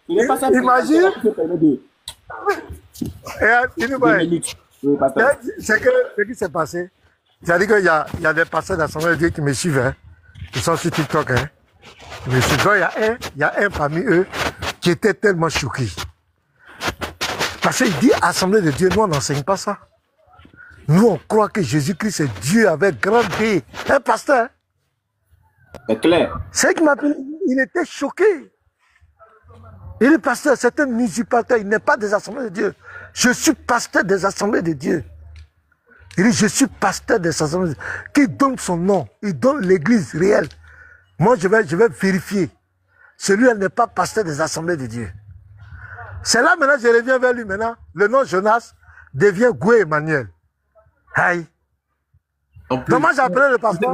Imagine. Ce qui s'est passé, c'est-à-dire qu'il y a des pasteurs d'Assemblée de Dieu qui me suivent, hein, qui sont sur TikTok. Hein. Il y a un parmi eux qui était tellement choqué. Parce qu'il dit Assemblée de Dieu, nous on n'enseigne pas ça. Nous on croit que Jésus-Christ est Dieu avec grand D. Un pasteur. C'est clair. C'est qui m'appelle, il était choqué. Il est pasteur, c'est un usurpateur, il n'est pas des assemblées de Dieu. Je suis pasteur des assemblées de Dieu. Il dit, je suis pasteur des assemblées de Dieu. Qui donne son nom, il donne l'église réelle. Moi, je vais vérifier. Celui-là n'est pas pasteur des assemblées de Dieu. C'est là maintenant, je reviens vers lui maintenant. Le nom Jonas devient Goué Emmanuel. Aïe. Donc moi, j'ai appelé le pasteur.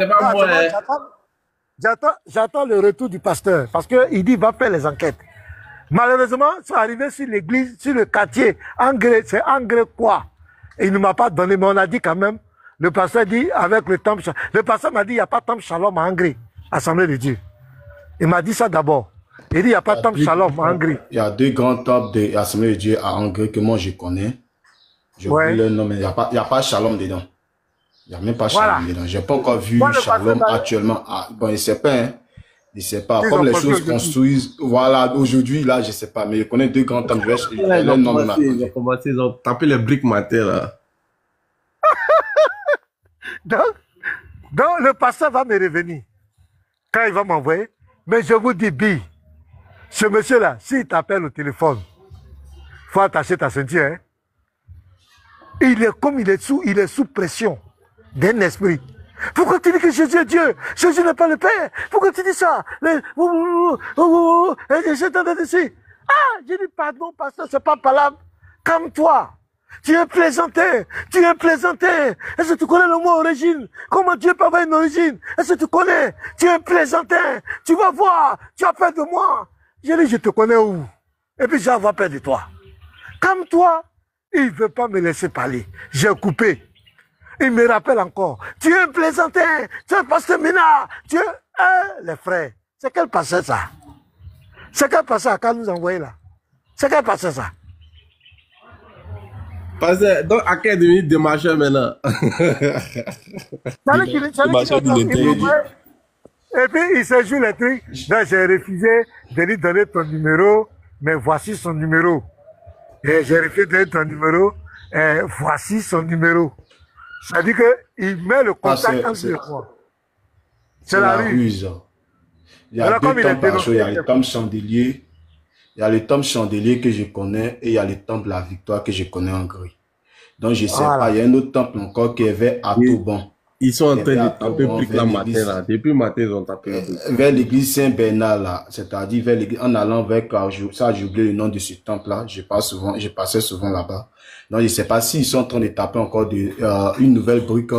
J'attends le retour du pasteur. Parce qu'il dit, il va faire les enquêtes. Malheureusement, ils sont arrivés sur l'église, sur le quartier. C'est Angré quoi? Et il ne m'a pas donné, mais on a dit quand même, le pasteur dit, avec le temple, le pasteur m'a dit, il n'y a pas de temple shalom à Angré, Assemblée de Dieu. Il m'a dit ça d'abord. Il dit, il n'y a pas de temple shalom à Angré. Il y a deux grands temples de l'Assemblée de Dieu à Angré que moi je connais. Je oublie le nom, mais il n'y a pas shalom dedans. Il n'y a même pas shalom dedans. Je n'ai pas encore vu shalom actuellement. Bon, je ne sais pas, hein. Je ne sais pas. Comme les choses construisent, voilà, aujourd'hui, là, je ne sais pas. Mais je connais deux grands temples. Ils ont tapé les briques matin, là. Donc, Donc, le pasteur va me revenir. Quand il va m'envoyer, mais je vous dis, Bi, ce monsieur-là, s'il t'appelle au téléphone, il faut attacher ta ceinture. Hein? Il est sous pression d'un esprit. Pourquoi tu dis que Jésus est Dieu? Jésus n'est pas le Père. Pourquoi tu dis ça? Ah, j'ai dit pardon, pasteur, c'est pas palable. Calme-toi. Tu es plaisanté. Tu es plaisanté. Est-ce que tu connais le mot origine? Comment Dieu peut avoir une origine? Est-ce que tu connais? Tu es plaisanté. Tu vas voir. Tu as peur de moi. J'ai dit, je te connais où? Et puis, j'ai avoir peur de toi. Calme-toi. Il ne veut pas me laisser parler. J'ai coupé. Il me rappelle encore. Tu es un plaisantin. Tu es un pasteur Mina. Tu es... les frères. C'est quel pasteur ça? C'est quel pasteur qu'à nous envoyer là? C'est quel pasteur ça? Pasteur, donc à quelle minute de marcher maintenant? Et puis il se joue les trucs. Donc j'ai refusé de lui donner ton numéro, mais voici son numéro. Et j'ai refusé de donner ton numéro, et voici son numéro. Ça dit qu'il met le contact entre les trois. C'est la ruse. Il y a deux temples à chaud. Il y a le temple chandelier. Il y a le temple chandelier que je connais et il y a le temple de la victoire que je connais en gris. Donc je ne sais pas, il y a un autre temple encore qui est vers Atobon. Ils sont en train de taper plus que la matin là. Depuis le matin, ils ont tapé. Vers l'église Saint-Bernard là, c'est-à-dire vers l'église, en allant vers ça, j'ai oublié le nom de ce temple là. Je passais souvent là-bas. Donc je ne sais pas s'ils sont en train de taper encore une nouvelle brique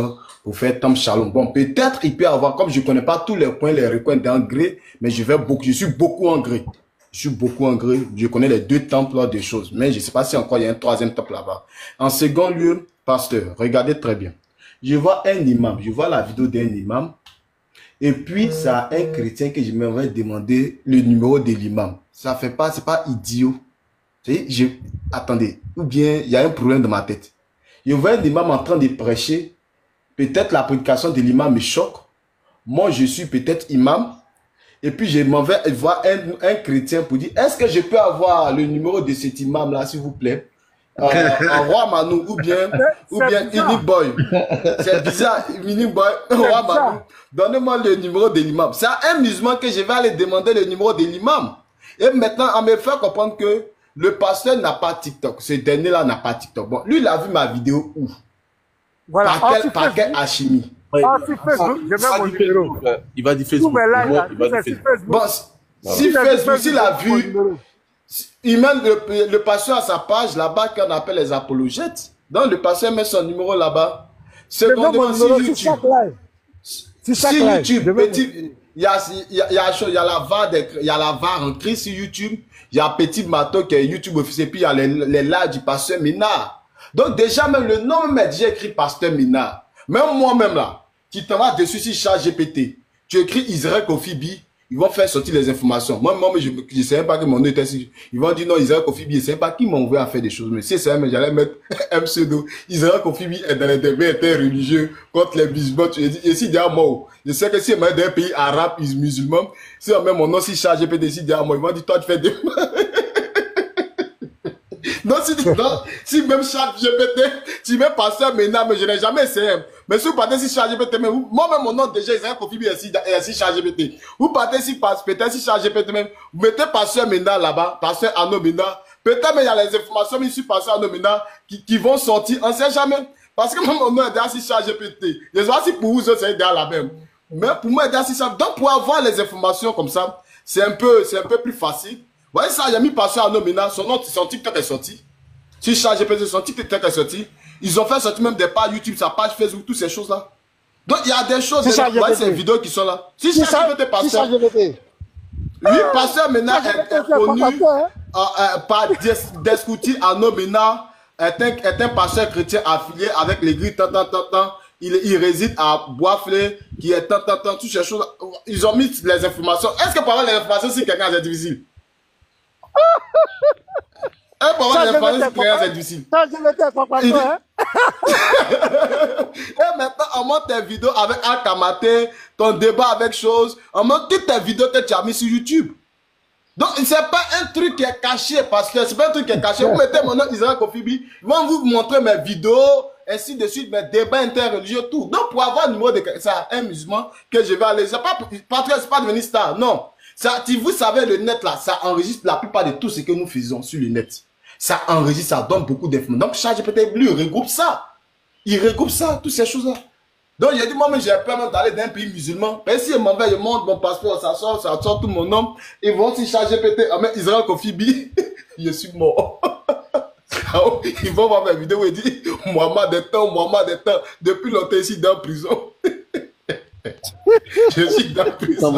pour faire temple Shalom. Bon, peut-être il peut y avoir, comme je ne connais pas tous les coins, les recoins d'engrais, mais je suis beaucoup en gré. Je connais les deux temples là, des choses, mais je ne sais pas si encore il y a un troisième temple là-bas. En second lieu, pasteur, regardez très bien. Je vois un imam, je vois la vidéo d'un imam, et puis ça a un chrétien que je m'aimerais demander le numéro de l'imam. Ça fait pas, c'est pas idiot. Attendez, ou bien il y a un problème dans ma tête. Je vois un imam en train de prêcher, peut-être la prédication de l'imam me choque. Moi, je suis peut-être imam, et puis je m'en vais voir un chrétien pour dire, est-ce que je peux avoir le numéro de cet imam-là, s'il vous plaît? Roi Manou ou bien Unique Boy. C'est bizarre, Unique Boy, Roi Manou. Donnez-moi le numéro de l'imam. C'est un musulman que je vais aller demander le numéro de l'imam. Et maintenant, on me fait comprendre que le pasteur n'a pas TikTok. Ce dernier-là n'a pas TikTok. Bon, lui, il a vu ma vidéo où? Voilà. Par quelle alchimie? Il va dire Facebook. Bon, si Facebook, s'il a vu... Il met le pasteur à sa page là-bas qu'on appelle les apologètes. Donc le pasteur met son numéro là-bas. Secondement, sur YouTube. Sur YouTube, petit, il y a la VAR en crise sur YouTube. Il y a Petit Mato qui est YouTube officiel. Puis il y a les lives du pasteur Minard. Donc déjà même le nom même est déjà écrit pasteur Minard. Même moi-même là, qui t'en vas dessus sur ChatGPT, tu écris Israël Kofibi. Ils vont faire sortir les informations. Moi, je ne savais pas que mon nom était ici. Ils vont dire non, Israël Kofibi, je ne sais pas qui m'a envoyé à faire des choses. Mais si c'est mais j'allais mettre un pseudo. Israël Kofibi est dans les débats religieux contre les musulmans. Et si derrière moi, je sais que si on est dans un pays arabe, musulman, si on met mon nom si chargé, peut décider derrière moi, ils vont dire toi, tu fais des... Non, si même ChatGPT, si même pasteur Ménard, mais je n'ai jamais essayé. Mais si vous partez si ChatGPT, moi-même mon nom déjà, Israël Kofibi est si ChatGPT. Vous partez si peut-être si ChatGPT même, vous mettez pasteur Ménard là-bas, pasteur Arnaud Ménard. Peut-être mais il y a les informations, mais sur pasteur Arnaud Ménard qui vont sortir, on ne sait jamais. Parce que mon nom est derrière si ChatGPT. Je ne sais pas si pour vous, c'est derrière la même. Mais pour moi, derrière si ça. Donc pour avoir les informations comme ça, c'est un peu plus facile. Vous voyez ça, il y a mis pasteur Arnaud Ménard, son TikTok est sorti. Si ChatGPT, son TikTok est sorti. Ils ont fait sortir même des pages YouTube, sa page Facebook, toutes ces choses-là. Donc il y a des choses, vous voyez ces vidéos qui sont là. Si ChatGPT pasteur, lui, pasteur Ménard est connu par Descouti Arnaud Ménard, est un pasteur chrétien affilié avec l'église tant. Il réside à Boisflé, qui est tant, toutes ces choses. Ils ont mis les informations. Est-ce que pour avoir les informations, si quelqu'un c'est difficile? Pour avoir les informations, si quelqu'un c'est difficile. Et maintenant, on monte tes vidéos avec Al-Kamate, ton débat avec choses. On monte toutes tes vidéos que tu as mis sur YouTube. Donc, c'est pas un truc qui est caché, parce que c'est pas un truc qui est caché. Vous mettez mon nom Israël Kofibi, ils vont vous montrer mes vidéos, ainsi de suite, mais débat interreligieux, tout. Donc, pour avoir un numéro de ça, un musulman, que je vais aller, c'est pas devenir star, non. Ça, vous savez, le net, là, ça enregistre la plupart de tout ce que nous faisons sur le net. Ça enregistre, ça donne beaucoup d'informations. Donc, ChatGPT, lui, il regroupe ça. Il regroupe ça, toutes ces choses-là. Donc, j'ai dit, moi, j'ai peur d'aller dans un pays musulman. Mais si je m'en vais, je montre mon passeport, ça sort tout mon nom. Ils vont aussi ChatGPT. Ah, mais Israël Kofibi, je suis mort. Ils vont voir mes vidéos et dire, Mohamed est temps, depuis longtemps ici dans la prison. Je suis dans la prison.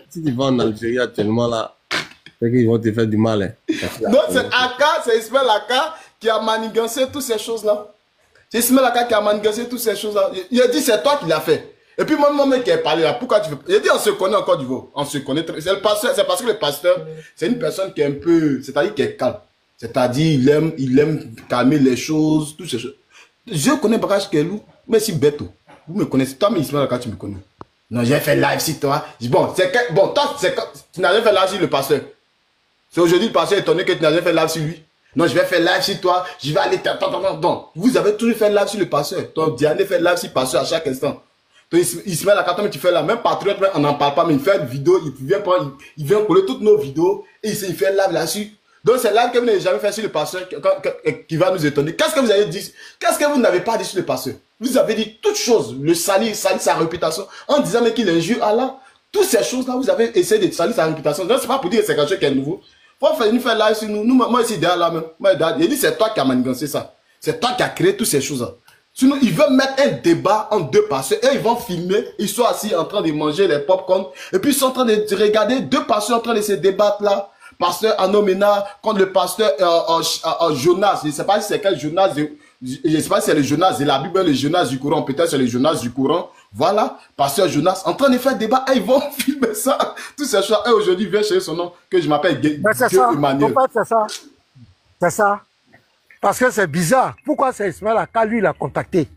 Si tu vas en Algérie actuellement, là, c'est qu'ils vont te faire du mal. Hein. Donc, c'est Aka, c'est Ismaël Aka qui a manigancé toutes ces choses-là. C'est Ismaël Aka qui a manigancé toutes ces choses-là. Il a dit, c'est toi qui l'as fait. Et puis, moi, mon mec qui a parlé là, pourquoi tu veux. Il a dit, on se connaît encore duveau. On se connaît. C'est parce que le pasteur, c'est une personne qui est un peu, c'est-à-dire qui est calme. C'est-à-dire, il aime calmer les choses, toutes ces choses. Je connais Barache Kelou, mais si bête. Vous me connaissez, toi, mais Ismaël Aka, tu me connais. Non, j'ai fait live sur toi. Bon, toi, tu n'as jamais fait live sur le pasteur. C'est aujourd'hui le pasteur est étonné que tu n'as jamais fait live sur lui. Non, je vais faire live sur toi. Je vais aller. Non, vous avez toujours fait live sur le pasteur. Toi, Diane fait live sur le pasteur à chaque instant. Donc, Ismaël Aka, mais tu fais la même patriote, on n'en parle pas, mais il fait une vidéo, il vient coller toutes nos vidéos et il fait live là-dessus. Donc, c'est live que vous n'avez jamais fait sur le pasteur qui va nous étonner. Qu'est-ce que vous avez dit? Qu'est-ce que vous n'avez pas dit sur le pasteur? Vous avez dit toutes choses, le salir sa réputation, en disant mais qu'il injure Allah. Toutes ces choses-là, vous avez essayé de salir sa réputation. Donc, c'est pas pour dire que c'est quelque chose qui est nouveau. Faut nous faire live sur nous. Moi, ici, derrière là même. Il dit c'est toi qui as manigancé ça. C'est toi qui as créé toutes ces choses-là. Sinon, ils veulent mettre un débat entre deux pasteurs et ils vont filmer. Ils sont assis en train de manger les popcorn. Et puis, ils sont en train de regarder deux pasteurs en train de se débattre là. Pasteur Anomena contre le pasteur Jonas. Je ne sais pas si c'est quel Jonas. Je ne sais pas si c'est le Jonas de la Bible, le Jonas du Coran. Peut-être c'est le Jonas du Coran. Voilà. Pasteur Jonas en train de faire débat. Et ils vont filmer ça. Tous ces choses. Et aujourd'hui, il vient chercher son nom que je m'appelle Dieu Emmanuel. C'est ça. C'est ça. Parce que c'est bizarre. Pourquoi c'est Ismaël Aka, lui, l'a contacté?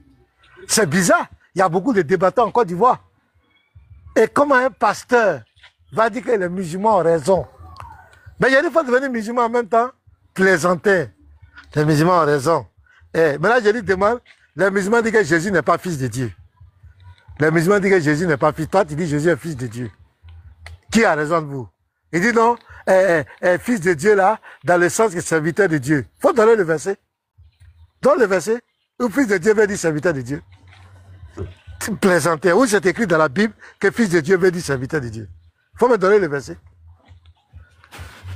C'est bizarre. Il y a beaucoup de débattants en Côte d'Ivoire. Et comment un pasteur va dire que les musulmans ont raison? Mais il y a des fois devenir musulman en même temps, plaisanter. Les musulmans ont raison. Et maintenant, je lui demande, les musulmans disent que Jésus n'est pas fils de Dieu. Les musulmans disent que Jésus n'est pas fils. Toi, tu dis que Jésus est fils de Dieu. Qui a raison de vous? Il dit non, fils de Dieu là, dans le sens que serviteur de Dieu. Il faut donner le verset. Donne le verset où fils de Dieu veut dire serviteur de Dieu. Plaisanter. Où c'est écrit dans la Bible que fils de Dieu veut dire serviteur de Dieu. Il faut me donner le verset.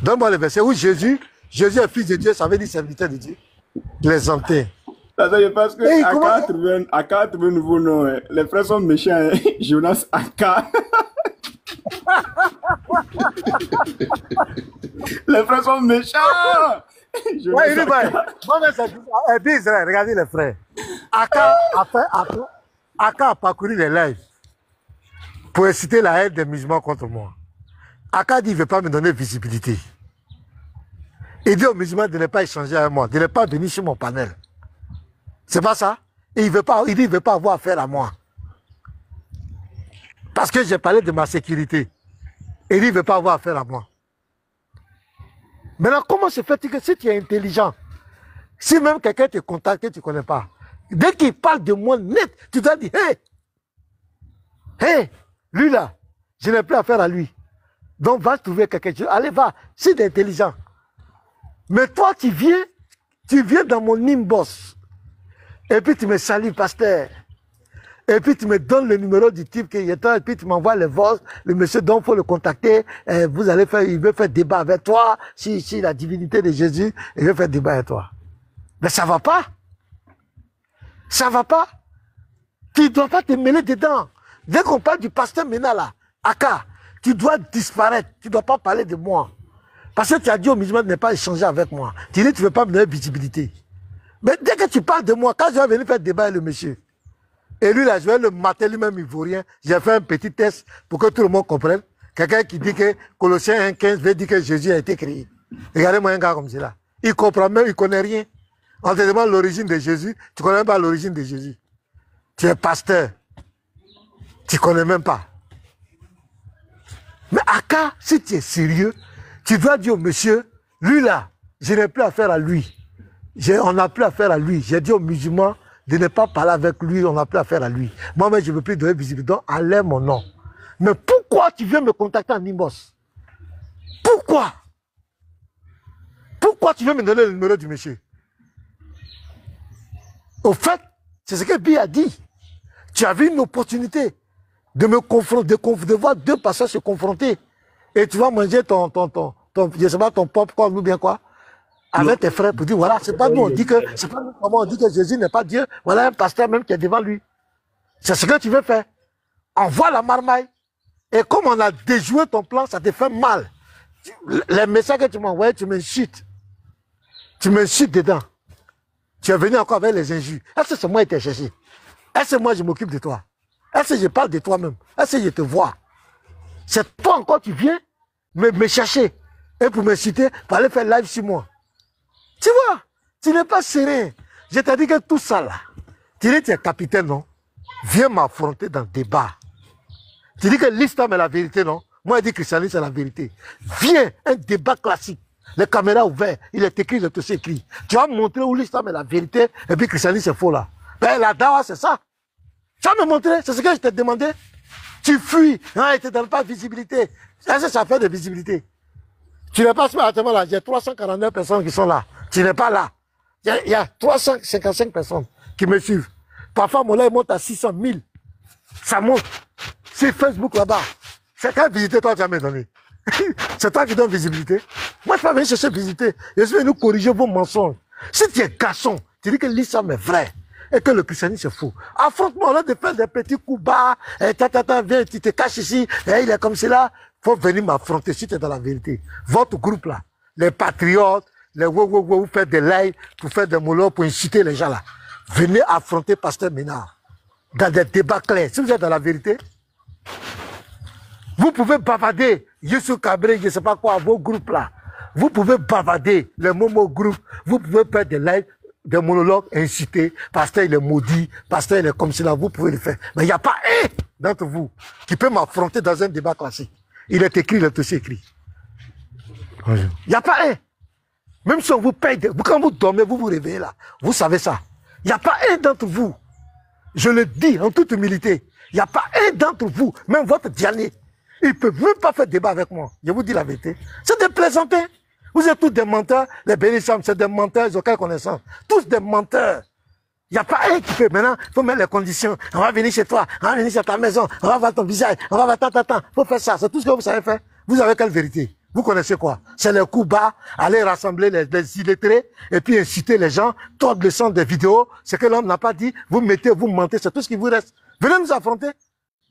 Donne-moi le verset où Jésus est fils de Dieu, ça veut dire serviteur de Dieu. Plaisanter. Ça veut dire parce que Aka a trouvé un nouveau nom. Les frères sont méchants. Jonas Aka. Les frères sont méchants. Ouais, il dit, moi, Israël, regardez les frères. Aka a parcouru les lives pour inciter la haine des musulmans contre moi. Aka dit, il ne veut pas me donner visibilité. Il dit aux musulmans de ne pas échanger avec moi, de ne pas venir sur mon panel. C'est pas ça? Et il dit, il ne veut pas avoir affaire à moi. Parce que j'ai parlé de ma sécurité. Et il dit, il ne veut pas avoir affaire à moi. Maintenant, comment se fait-il que si tu es intelligent, si même quelqu'un te contacte que tu ne connais pas, dès qu'il parle de moi net, tu dois dire, hey, lui là, je n'ai plus affaire à lui. Donc va trouver quelqu'un, allez va, si tu es intelligent. Mais toi, tu viens dans mon inbox, et puis tu me salues, pasteur. Et puis tu me donnes le numéro du type qui est là, et puis tu m'envoies le voix, le monsieur dont il faut le contacter, vous allez faire, il veut faire débat avec toi, si la divinité de Jésus, il veut faire débat avec toi. Mais ça va pas. Ça va pas. Tu ne dois pas te mêler dedans. Dès qu'on parle du pasteur Mena là, Aka, tu dois disparaître, tu ne dois pas parler de moi. Parce que tu as dit aux musulmans de ne pas échanger avec moi. Tu dis que tu ne veux pas me donner visibilité. Mais dès que tu parles de moi, quand je vais venir faire débat avec le monsieur, et lui là, je vais le mater lui-même ivoirien, j'ai fait un petit test pour que tout le monde comprenne. Quelqu'un qui dit que Colossiens 1,15 veut dire que Jésus a été créé. Regardez-moi un gars comme cela. Il comprend même, il ne connaît rien. On te demande l'origine de Jésus, tu ne connais même pas l'origine de Jésus. Tu es pasteur. Tu ne connais même pas. Mais Aka, si tu es sérieux, tu dois dire au monsieur, lui là, je n'ai plus affaire à lui. On n'a plus affaire à lui. J'ai dit aux musulmans de ne pas parler avec lui, on n'a plus affaire à lui. Moi-même, je ne veux plus donner visibilité, donc enlève mon nom. Mais pourquoi tu viens me contacter en inbox? Pourquoi? Pourquoi tu veux me donner le numéro du monsieur? Au fait, c'est ce que Bi a dit. Tu avais une opportunité de me confronter, de voir deux personnes se confronter. Et tu vas manger je sais pas, ton popcorn ou bien quoi, avec tes frères pour dire, voilà, c'est pas nous, on dit que, c'est pas nous, comment on dit que Jésus n'est pas Dieu. Voilà un pasteur même qui est devant lui. C'est ce que tu veux faire. Envoie la marmaille. Et comme on a déjoué ton plan, ça te fait mal. Les messages que tu m'as envoyés, tu m'insultes. Tu m'insultes dedans. Tu es venu encore avec les injures. Est-ce que c'est moi qui t'ai cherché? Est-ce que moi je m'occupe de toi? Est-ce que je parle de toi-même? Est-ce que je te vois? C'est toi encore qui viens me chercher. Et pour m'insulter, pour aller faire live sur moi. Tu vois, tu n'es pas serein. Je t'ai dit que tout ça là, tu dis que tu es capitaine, non? Viens m'affronter dans le débat. Tu dis que l'islam est la vérité, non? Moi, je dis que le christianisme est la vérité. Viens, un débat classique. Les caméras ouvertes, il est écrit, il est aussi écrit. Tu vas me montrer où l'islam est la vérité et puis le christianisme c'est faux là. Ben la dawa c'est ça. Tu vas me montrer, c'est ce que je t'ai demandé. Tu fuis, hein, et tu ne donnes pas de visibilité. Est-ce que ça fait de visibilité? Tu n'es pas actuellement là, il y a 349 personnes qui sont là. Tu n'es pas là. Il y a 355 personnes qui me suivent. Parfois mon live monte à 600 000. Ça monte. C'est Facebook là-bas. C'est quelle visibilité toi tu as me donné? C'est toi qui donnes visibilité. Moi, je ne suis pas venu chercher visiter. Je suis venu corriger vos mensonges. Si tu es garçon, tu dis que l'islam est vrai et que le christianisme c'est faux. Affronte-moi, au lieu de faire des petits coups bas, et viens, tu te caches ici, et il est comme cela. Il faut venir m'affronter si tu es dans la vérité. Votre groupe là, les patriotes, vous faites des lives pour faire des molos, pour inciter les gens là. Venez affronter Pasteur Ménard dans des débats clairs. Si vous êtes dans la vérité, vous pouvez bavarder, Youssou Cabré, je ne sais pas quoi, vos groupes là. Vous pouvez bavarder, les Momo groupes, vous pouvez faire des lives, des monologues, inciter, pasteur il est maudit, pasteur il est comme cela, vous pouvez le faire. Mais il n'y a pas un d'entre vous qui peut m'affronter dans un débat classique. Il est écrit, il est aussi écrit. Il n'y a pas un. Même si on vous paye, quand vous dormez, vous vous réveillez là, vous savez ça. Il n'y a pas un d'entre vous, je le dis en toute humilité, il n'y a pas un d'entre vous, même votre Diané, il ne peut même pas faire débat avec moi. Je vous dis la vérité. C'est des plaisantins. Vous êtes tous des menteurs. Les bénissants, c'est des menteurs, ils n'ont aucune connaissance. Tous des menteurs. Il n'y a pas un qui peut. Maintenant, il faut mettre les conditions. On va venir chez toi, on va venir chez ta maison, on va voir ton visage, on va voir tant. Il faut faire ça. C'est tout ce que vous savez faire. Vous avez quelle vérité? Vous connaissez quoi? C'est les coups bas, aller rassembler les illettrés et puis inciter les gens, tordre le sang des vidéos. Ce que l'homme n'a pas dit, vous mettez, vous mentez, c'est tout ce qui vous reste. Venez nous affronter.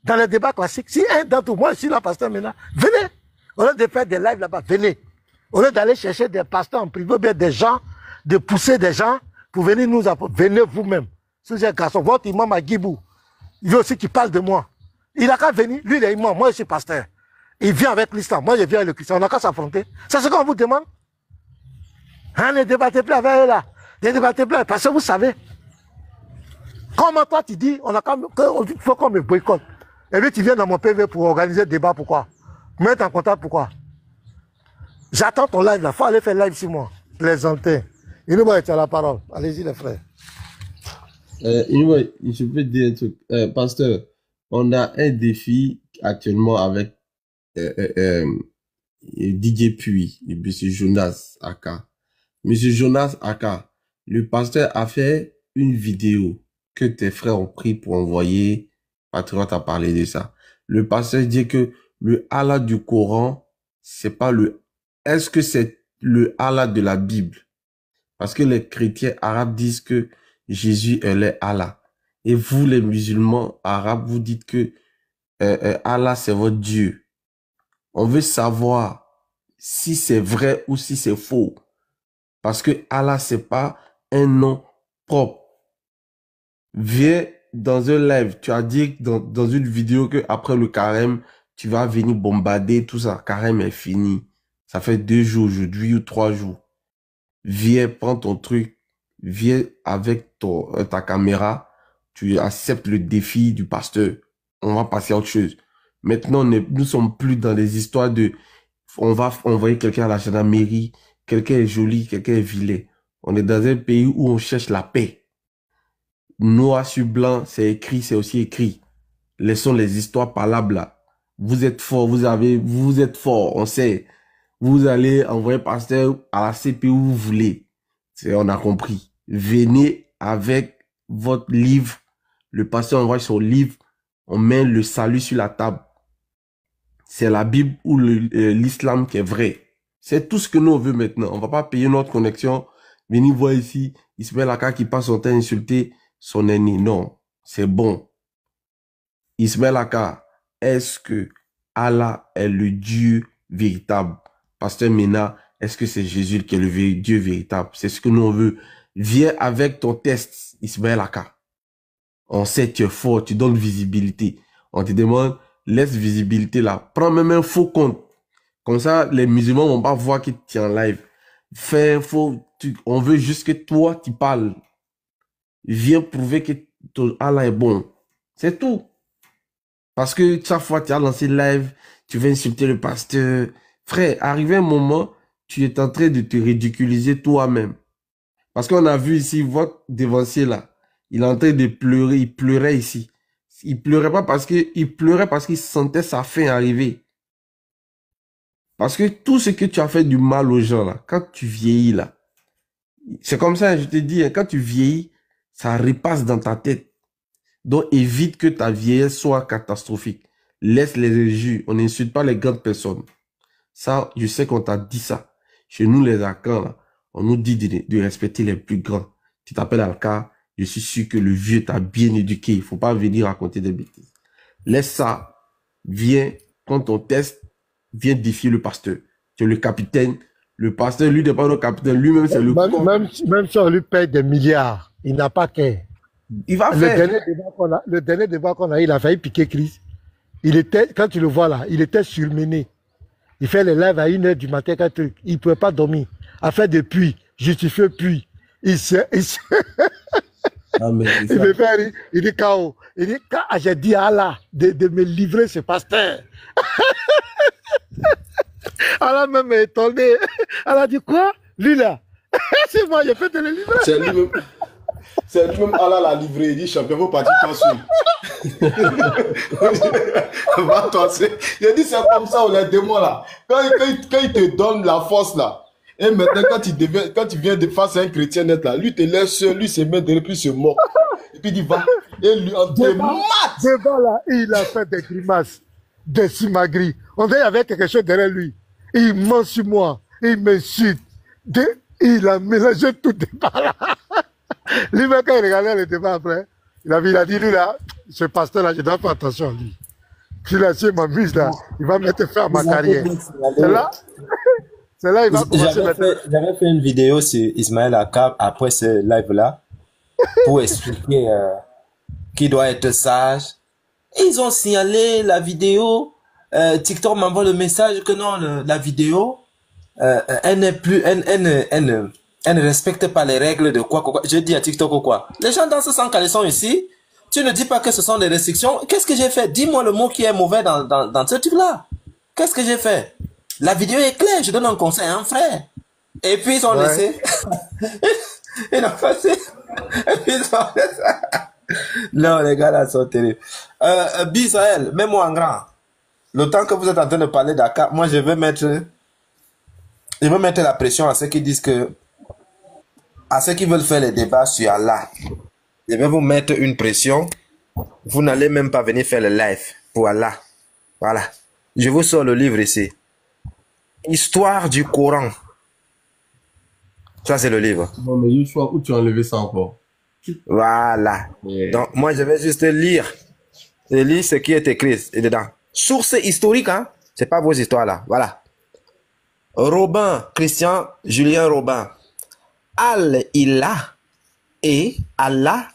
Dans les débats classiques, si un d'entre moi, je suis là, pasteur maintenant, venez. Au lieu de faire des lives là-bas, venez. Au lieu d'aller chercher des pasteurs en privé, bien des gens, de pousser des gens pour venir nous apporter. Venez vous-même. Si vous êtes garçon, votre imam à Guibou, il veut aussi qu'il parle de moi. Il n'a qu'à venir, lui il est imam, moi je suis pasteur. Il vient avec l'islam, moi je viens avec le christian, on n'a qu'à s'affronter. C'est ce qu'on vous demande. Hein, ne débattez plus avec eux là. Ne débattez plus, parce que vous savez. Comment toi tu dis, il faut qu'on me boycotte. Et puis tu viens dans mon PV pour organiser le débat, pourquoi? Mettre en contact, pourquoi? J'attends ton live là, il faut aller faire live sur moi. Plaisantin. Inouba, tu as la parole. Allez-y les frères. Inouba, je peux te dire un truc. Pasteur, on a un défi actuellement avec DJ Puy et M. Jonas Aka. M. Jonas Aka, le pasteur a fait une vidéo que tes frères ont pris pour envoyer. Patriote a parlé de ça. Le pasteur dit que le Allah du Coran, c'est pas le... Est-ce que c'est le Allah de la Bible? Parce que les chrétiens arabes disent que Jésus est le Allah. Et vous, les musulmans arabes, vous dites que Allah, c'est votre Dieu. On veut savoir si c'est vrai ou si c'est faux. Parce que Allah, c'est pas un nom propre. Viens dans un live, tu as dit dans une vidéo que après le carême, tu vas venir bombarder tout ça. Carême est fini. Ça fait 2 jours aujourd'hui ou 3 jours. Viens, prends ton truc. Viens avec ta caméra. Tu acceptes le défi du pasteur. On va passer à autre chose. Maintenant, nous sommes plus dans les histoires de... On va envoyer quelqu'un à la gendarmerie. Quelqu'un est joli, quelqu'un est vilain. On est dans un pays où on cherche la paix. Noir sur blanc, c'est écrit, c'est aussi écrit. Laissons les histoires parlables là. Vous êtes fort, vous êtes fort, on sait. Vous allez envoyer pasteur à la CP où vous voulez. On a compris. Venez avec votre livre. Le pasteur envoie son livre. On met le salut sur la table. C'est la Bible ou l'islam qui est vrai. C'est tout ce que nous on veut maintenant. On va pas payer notre connexion. Venez voir ici. Ismaël Aka qui passe son temps à insulter son ennemi. Non, c'est bon. Ismaël Aka, est-ce que Allah est le Dieu véritable? Pasteur Mena, est-ce que c'est Jésus qui est le Dieu véritable? C'est ce que nous on veut. Viens avec ton test, Ismaël Aka. On sait que tu es fort, tu donnes visibilité. On te demande, laisse visibilité là. Prends même un faux compte. Comme ça, les musulmans vont pas voir que tu es en live. Fais un faux, on veut juste que toi, tu parles. Viens prouver que ton Allah est bon. C'est tout. Parce que chaque fois tu as lancé live, tu vas insulter le pasteur. Frère, arrivé un moment, tu es en train de te ridiculiser toi-même. Parce qu'on a vu ici, votre dévancier là, il est en train de pleurer, il pleurait ici. Il pleurait pas parce qu'il sentait sa fin arriver. Parce que tout ce que tu as fait du mal aux gens là, quand tu vieillis là, c'est comme ça, je te dis, quand tu vieillis, ça repasse dans ta tête. Donc évite que ta vieillesse soit catastrophique. Laisse les injures, on n'insulte pas les grandes personnes. Ça, je sais qu'on t'a dit ça. Chez nous les Akans là, on nous dit de respecter les plus grands. Tu t'appelles Alka, je suis sûr que le vieux t'a bien éduqué. Il faut pas venir raconter des bêtises. Laisse ça. Viens, prends ton test. Viens défier le pasteur. Tu es le capitaine. Le pasteur, lui, n'est pas le capitaine. Lui-même, c'est le... Même si on lui paye des milliards, il n'a pas qu'un. Il va faire. Le dernier débat qu'on a, il a failli piquer Chris. Il était, quand tu le vois là, il était surmené. Il fait les lives à 1h du matin, il ne pouvait pas dormir. A fait des puits, justifier puits. Il me fait rire. Il dit KO. Il dit, quand j'ai dit à Allah de me livrer ce pasteur. Allah même est étonné. Allah dit quoi? Lui là. C'est moi, j'ai fait de le livrer. C'est lui-même Allah l'a livré. Il dit, champion, faut partir toi seul. Va toi seul. Il dit, c'est comme ça, les démons là. Quand il te donne la force là. Et maintenant, quand tu viens de face à un chrétien net là, lui te laisse seul, lui se met derrière, puis se moque. Et puis il dit, va. Et lui, en te mate. Devant là, il a fait des grimaces, des simagris. On dirait qu'il y avait quelque chose derrière lui. Il ment sur moi. Il m'insulte. Il a mélangé tout débat là. Lui, même quand il regardait le débat après, il a dit, lui là, ce pasteur là, je dois faire attention à lui. Puis là, si il m'amuse là, il va mettre fin à ma carrière. C'est là, il va commencer J'avais fait une vidéo sur Ismaël Aka après ce live-là pour expliquer qu'il doit être sage. Ils ont signalé la vidéo. TikTok m'envoie le message que non, la vidéo, elle n'est plus, elle ne respecte pas les règles de quoi. Je dis à TikTok quoi. Les gens dansent sans caleçon ici. Tu ne dis pas que ce sont des restrictions. Qu'est-ce que j'ai fait? Dis-moi le mot qui est mauvais dans ce truc-là. Qu'est-ce que j'ai fait? La vidéo est claire, je donne un conseil à un frère. Et puis ils ont laissé. Ils ont passé. Et puis ils ont laissé. Non, les gars là sont terribles. Bisraël, mets-moi en grand. Le temps que vous êtes en train de parler d'Aka, moi je vais mettre la pression à ceux qui disent que, à ceux qui veulent faire les débats sur Allah. Je vais vous mettre une pression. Vous n'allez même pas venir faire le live pour Allah. Voilà. Je vous sors le livre ici. Histoire du Coran. Ça, c'est le livre. Non, mais une fois où tu as enlevé ça encore. Voilà. Yeah. Donc, moi, je vais juste lire. Je lis ce qui est écrit dedans. Source historique, hein. C'est pas vos histoires, là. Voilà. Robin, Christian, Julien Robin. Al-Ilah et Allah,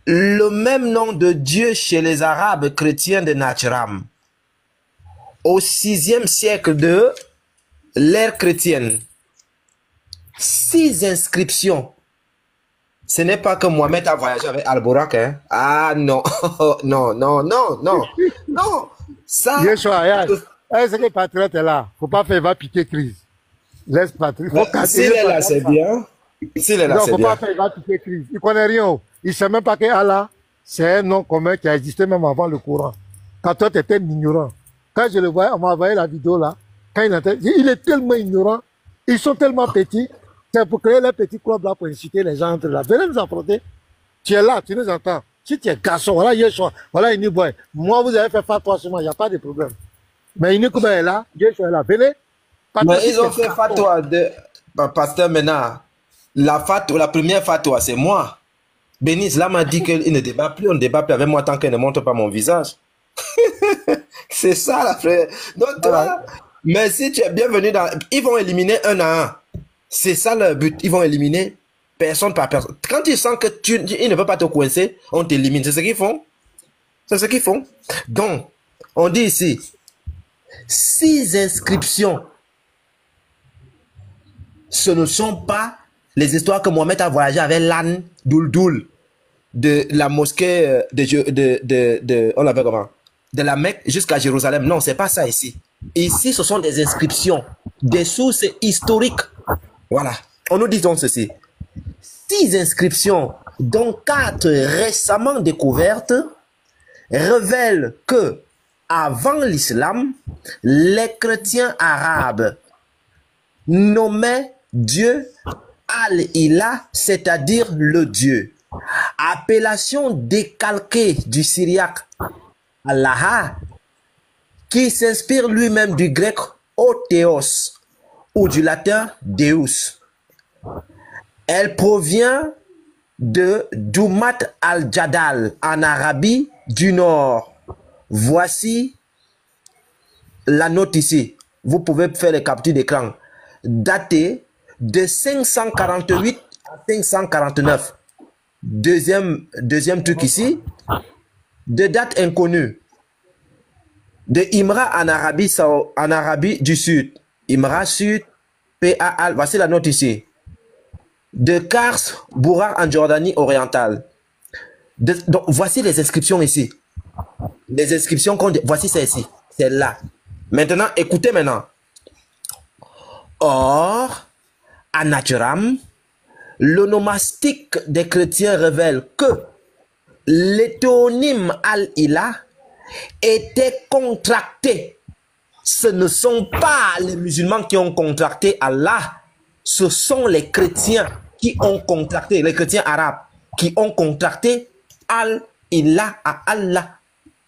le même nom de Dieu chez les Arabes chrétiens de Najran. Au 6e siècle de l'ère chrétienne. 6 inscriptions. Ce n'est pas que Mohamed a voyagé avec Al-Burak, hein? Ah non, non, non, non, non, non. Ça. Est-ce que Patriot est là? Faut pas faire, va piquer crise. Laisse Patriot. S'il est là, c'est bien. S'il est là, non, c'est faut bien. pas faire grave qui écrit. Il connaît rien. Oh. Il sait même pas que Allah, c'est un nom commun qui a existé même avant le Coran. Quand toi, tu étais ignorant. Quand je le voyais, on m'a envoyé la vidéo là. Quand il est tellement ignorant. Ils sont tellement petits. C'est pour créer les petits clubs là pour inciter les gens entre là. Venez nous affronter. Tu es là, tu nous entends. Si tu es garçon, voilà Yeshua, voilà Iniboy. Moi, vous avez fait fatwa sur moi, il n'y a pas de problème. Mais Inikoube est là, Yeshua est là. Venez. Mais ils ont fait fatwa de pasteur maintenant. La première fatwa, c'est moi. Bénis, là, m'a dit qu'il ne débat plus, on ne débat plus avec moi tant qu'elle ne montre pas mon visage. C'est ça, la frère. Donc, toi, mais si tu es bienvenu dans. Ils vont éliminer un à un. C'est ça le but. Ils vont éliminer personne par personne. Quand ils sentent que ils ne veulent pas te coincer, on t'élimine. C'est ce qu'ils font. C'est ce qu'ils font. Donc, on dit ici 6 inscriptions. Ce ne sont pas les histoires que Mohamed a voyagé avec l'âne Douldoul de la mosquée on l'appelle comment? De la Mecque jusqu'à Jérusalem. Non, c'est pas ça ici. Ici, ce sont des inscriptions, des sources historiques. Voilà. On nous dit donc ceci. 6 inscriptions, dont 4 récemment découvertes, révèlent que, avant l'islam, les chrétiens arabes nommaient Dieu Al-Ilah, c'est-à-dire le Dieu. Appellation décalquée du syriaque Allah, qui s'inspire lui-même du grec Othéos ou du latin Deus. Elle provient de Doumat al-Jadal en Arabie du Nord. Voici la note ici. Vous pouvez faire les captures d'écran. Datée de 548 à 549. Deuxième truc ici. De date inconnue. De Imra en Arabie du Sud. Imra Sud, PAL. Voici la note ici. De Kars, Bourar en Jordanie orientale. Donc, voici les inscriptions ici. Les inscriptions qu'on dit. Voici celle-ci. Celle-là. Maintenant, écoutez maintenant. Or, à Naturam, l'onomastique des chrétiens révèle que l'hétonyme Al-Ilah était contracté. Ce ne sont pas les musulmans qui ont contracté Allah. Ce sont les chrétiens qui ont contracté, les chrétiens arabes qui ont contracté Al-Ilah à Allah.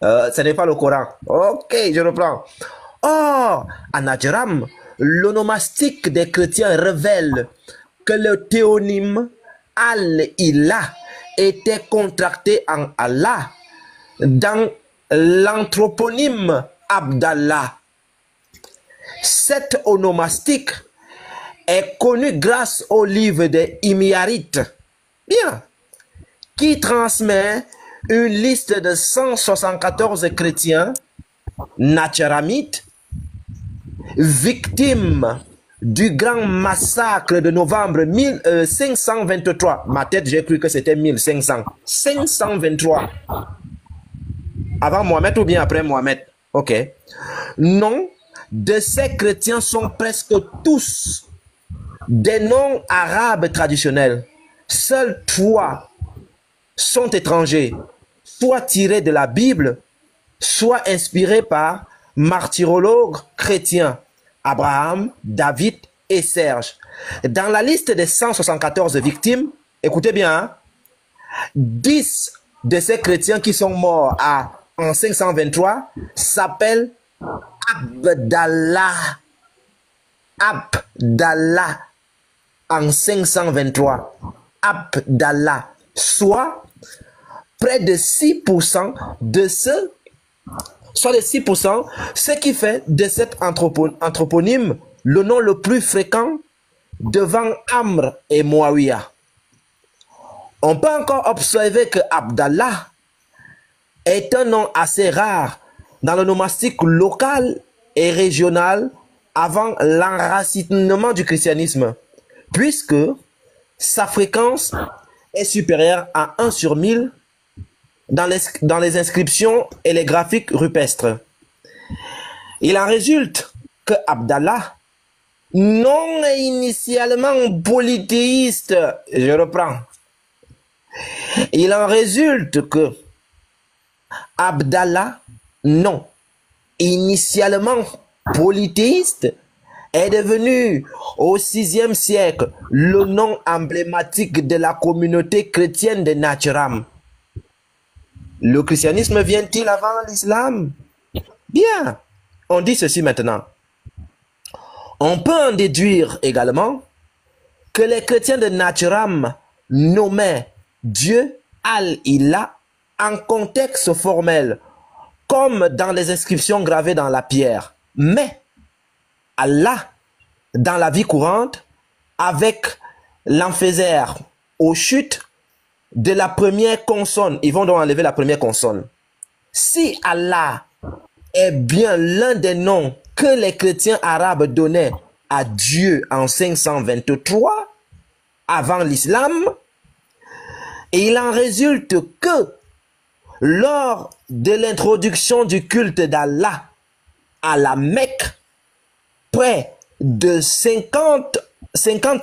Ce n'est pas le Coran. Ok, je reprends. Or, à Najram, l'onomastique des chrétiens révèle que le théonyme Al-Ilah était contracté en Allah dans l'anthroponyme Abdallah. Cette onomastique est connu grâce au livre des Himyarites, bien, qui transmet une liste de 174 chrétiens natcharamites victimes du grand massacre de novembre 1523. Ma tête, j'ai cru que c'était 1500. 523. Avant Mohamed ou bien après Mohamed? Ok. Non, de ces chrétiens sont presque tous des noms arabes traditionnels. Seuls 3 sont étrangers, soit tirés de la Bible, soit inspirés par martyrologues chrétiens, Abraham, David et Serge. Dans la liste des 174 victimes, écoutez bien, hein, 10 de ces chrétiens qui sont morts en 523 s'appellent Abdallah. Abdallah en 523. Abdallah. Soit près de 6% de ceux, soit de 6%, ce qui fait de cet anthroponyme le nom le plus fréquent devant Amr et Muawiyah. On peut encore observer que Abdallah est un nom assez rare dans le nomastique local et régional avant l'enracinement du christianisme, puisque sa fréquence est supérieure à 1 sur 1000 dans les inscriptions et les graphiques rupestres. Il en résulte que Abdallah non initialement polythéiste. Je reprends. Il en résulte que Abdallah, non initialement polythéiste, est devenu au VIe siècle le nom emblématique de la communauté chrétienne de Najran. Le christianisme vient-il avant l'islam? Bien, on dit ceci maintenant. On peut en déduire également que les chrétiens de Najran nommaient Dieu Al-Ilah en contexte formel, comme dans les inscriptions gravées dans la pierre. Mais Allah, dans la vie courante, avec l'emphasère aux chutes de la première consonne, ils vont donc enlever la première consonne. Si Allah est bien l'un des noms que les chrétiens arabes donnaient à Dieu en 523, avant l'islam, il en résulte que lors de l'introduction du culte d'Allah à la Mecque, près de 50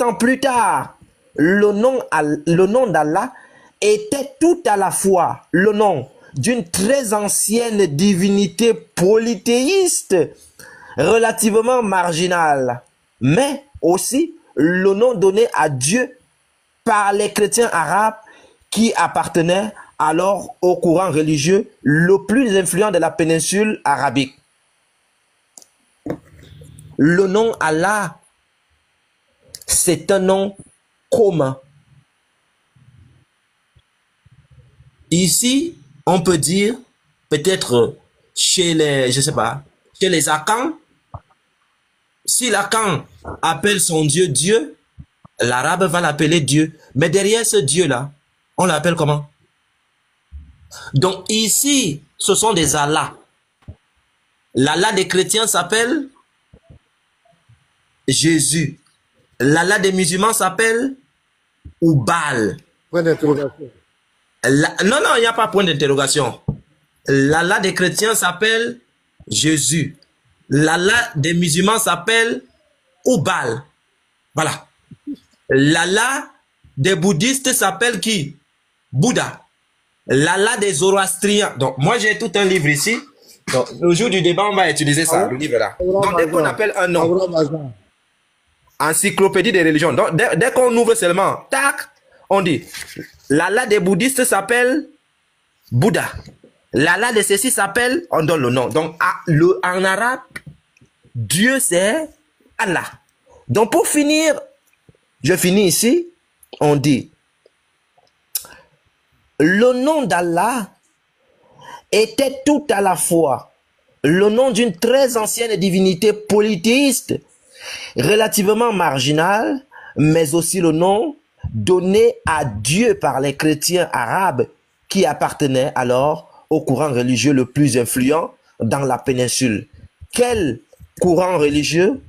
ans plus tard, le nom d'Allah était tout à la fois le nom d'une très ancienne divinité polythéiste relativement marginale, mais aussi le nom donné à Dieu par les chrétiens arabes qui appartenaient alors au courant religieux le plus influent de la péninsule arabique. Le nom Allah, c'est un nom commun. Ici, on peut dire, peut-être chez les, je sais pas, chez les Akans, si l'Akan appelle son Dieu Dieu, l'arabe va l'appeler Dieu. Mais derrière ce Dieu-là, on l'appelle comment? Donc ici, ce sont des Allahs. L'Allah des chrétiens s'appelle Jésus. L'Allah des musulmans s'appelle Oubal. Point d'interrogation. Non, il n'y a pas point d'interrogation. L'Allah des chrétiens s'appelle Jésus. L'Allah des musulmans s'appelle Oubal. Voilà. L'Allah des bouddhistes s'appelle qui? Bouddha. L'Allah des zoroastriens. Donc, moi, j'ai tout un livre ici. Donc, le jour du débat, on va utiliser ça, le livre-là. Donc, dès qu'on appelle un nom, encyclopédie des religions. Donc, dès qu'on ouvre seulement, tac, on dit, l'Allah des bouddhistes s'appelle Bouddha. L'Allah de ceci s'appelle, on donne le nom. Donc, en arabe, Dieu c'est Allah. Donc, pour finir, je finis ici, on dit, le nom d'Allah était tout à la fois le nom d'une très ancienne divinité polythéiste, relativement marginale, mais aussi le nom donné à Dieu par les chrétiens arabes qui appartenaient alors au courant religieux le plus influent dans la péninsule. Quel courant religieux?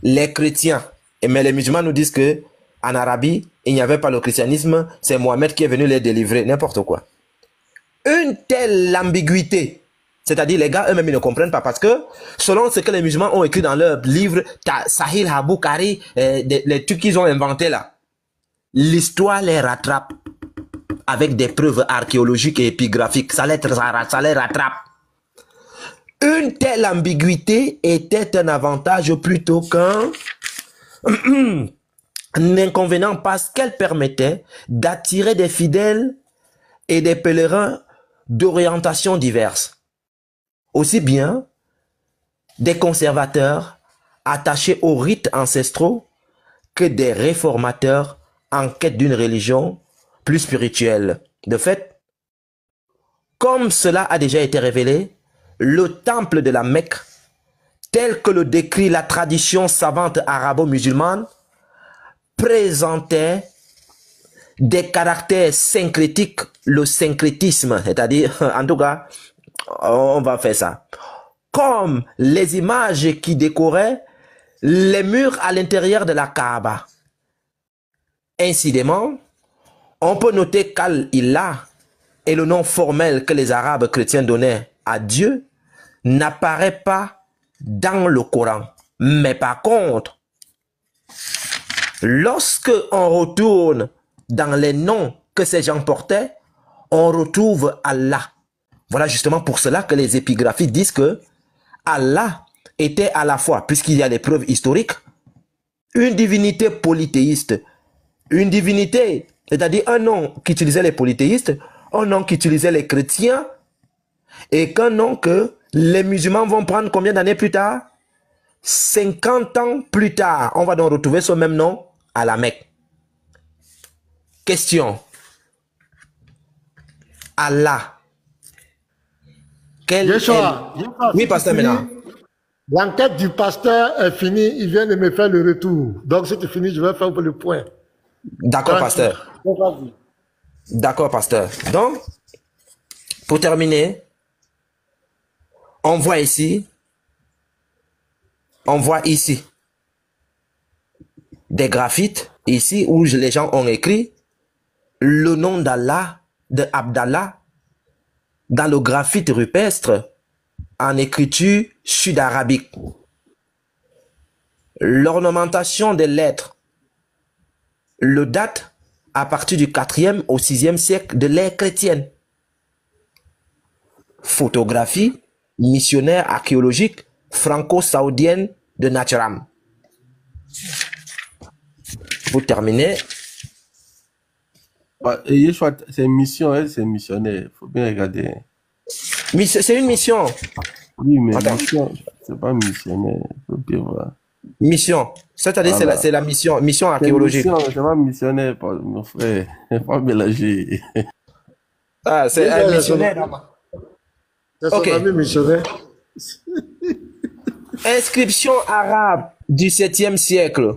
Les chrétiens. Mais les musulmans nous disent que en Arabie, il n'y avait pas le christianisme, c'est Mohamed qui est venu les délivrer, n'importe quoi. Une telle ambiguïté, c'est-à-dire les gars eux-mêmes ils ne comprennent pas parce que selon ce que les musulmans ont écrit dans leur livre, Sahih al-Bukhari, les trucs qu'ils ont inventés là, l'histoire les rattrape avec des preuves archéologiques et épigraphiques, ça les rattrape. Une telle ambiguïté était un avantage plutôt qu'un inconvénient parce qu'elle permettait d'attirer des fidèles et des pèlerins d'orientations diverses. Aussi bien des conservateurs attachés aux rites ancestraux que des réformateurs en quête d'une religion plus spirituelle. De fait, comme cela a déjà été révélé, le temple de la Mecque, tel que le décrit la tradition savante arabo-musulmane, présentait des caractères syncrétiques, le syncrétisme, c'est-à-dire, en tout cas, on va faire ça, comme les images qui décoraient les murs à l'intérieur de la Kaaba. Incidemment, on peut noter qu'Al-Ilah est le nom formel que les Arabes chrétiens donnaient à Dieu, n'apparaît pas dans le Coran. Mais par contre, lorsque on retourne dans les noms que ces gens portaient, on retrouve Allah. Voilà justement pour cela que les épigraphies disent que Allah était à la fois, puisqu'il y a des preuves historiques, une divinité polythéiste, une divinité, c'est-à-dire un nom qu'utilisaient les polythéistes, un nom qu'utilisaient les chrétiens, et qu'un nom que les musulmans vont prendre combien d'années plus tard? 50 ans plus tard. On va donc retrouver ce même nom à la Mecque. Question. Allah. Oui, pasteur, maintenant. L'enquête du pasteur est finie, il vient de me faire le retour. Donc, si tu finis, je vais faire le point. D'accord, pasteur. D'accord, pasteur. Donc, pour terminer, on voit ici des graphites, ici où les gens ont écrit le nom d'Allah, de Abdallah, dans le graphite rupestre, en écriture sud-arabique. L'ornementation des lettres le date à partir du 4e au 6e siècle de l'ère chrétienne. Photographie missionnaire archéologique franco-saoudienne de Nacharam. Pour terminer. C'est une mission, c'est missionnaire. Il faut bien regarder. C'est une mission. Oui, mais mission, c'est pas missionnaire. Il faut bien voir. Mission. C'est-à-dire, voilà. C'est la mission archéologique. C'est pas missionnaire, mon frère. Il faut pas mélanger. Ah, c'est un missionnaire. C'est son ami missionnaire. Inscription arabe du 7e siècle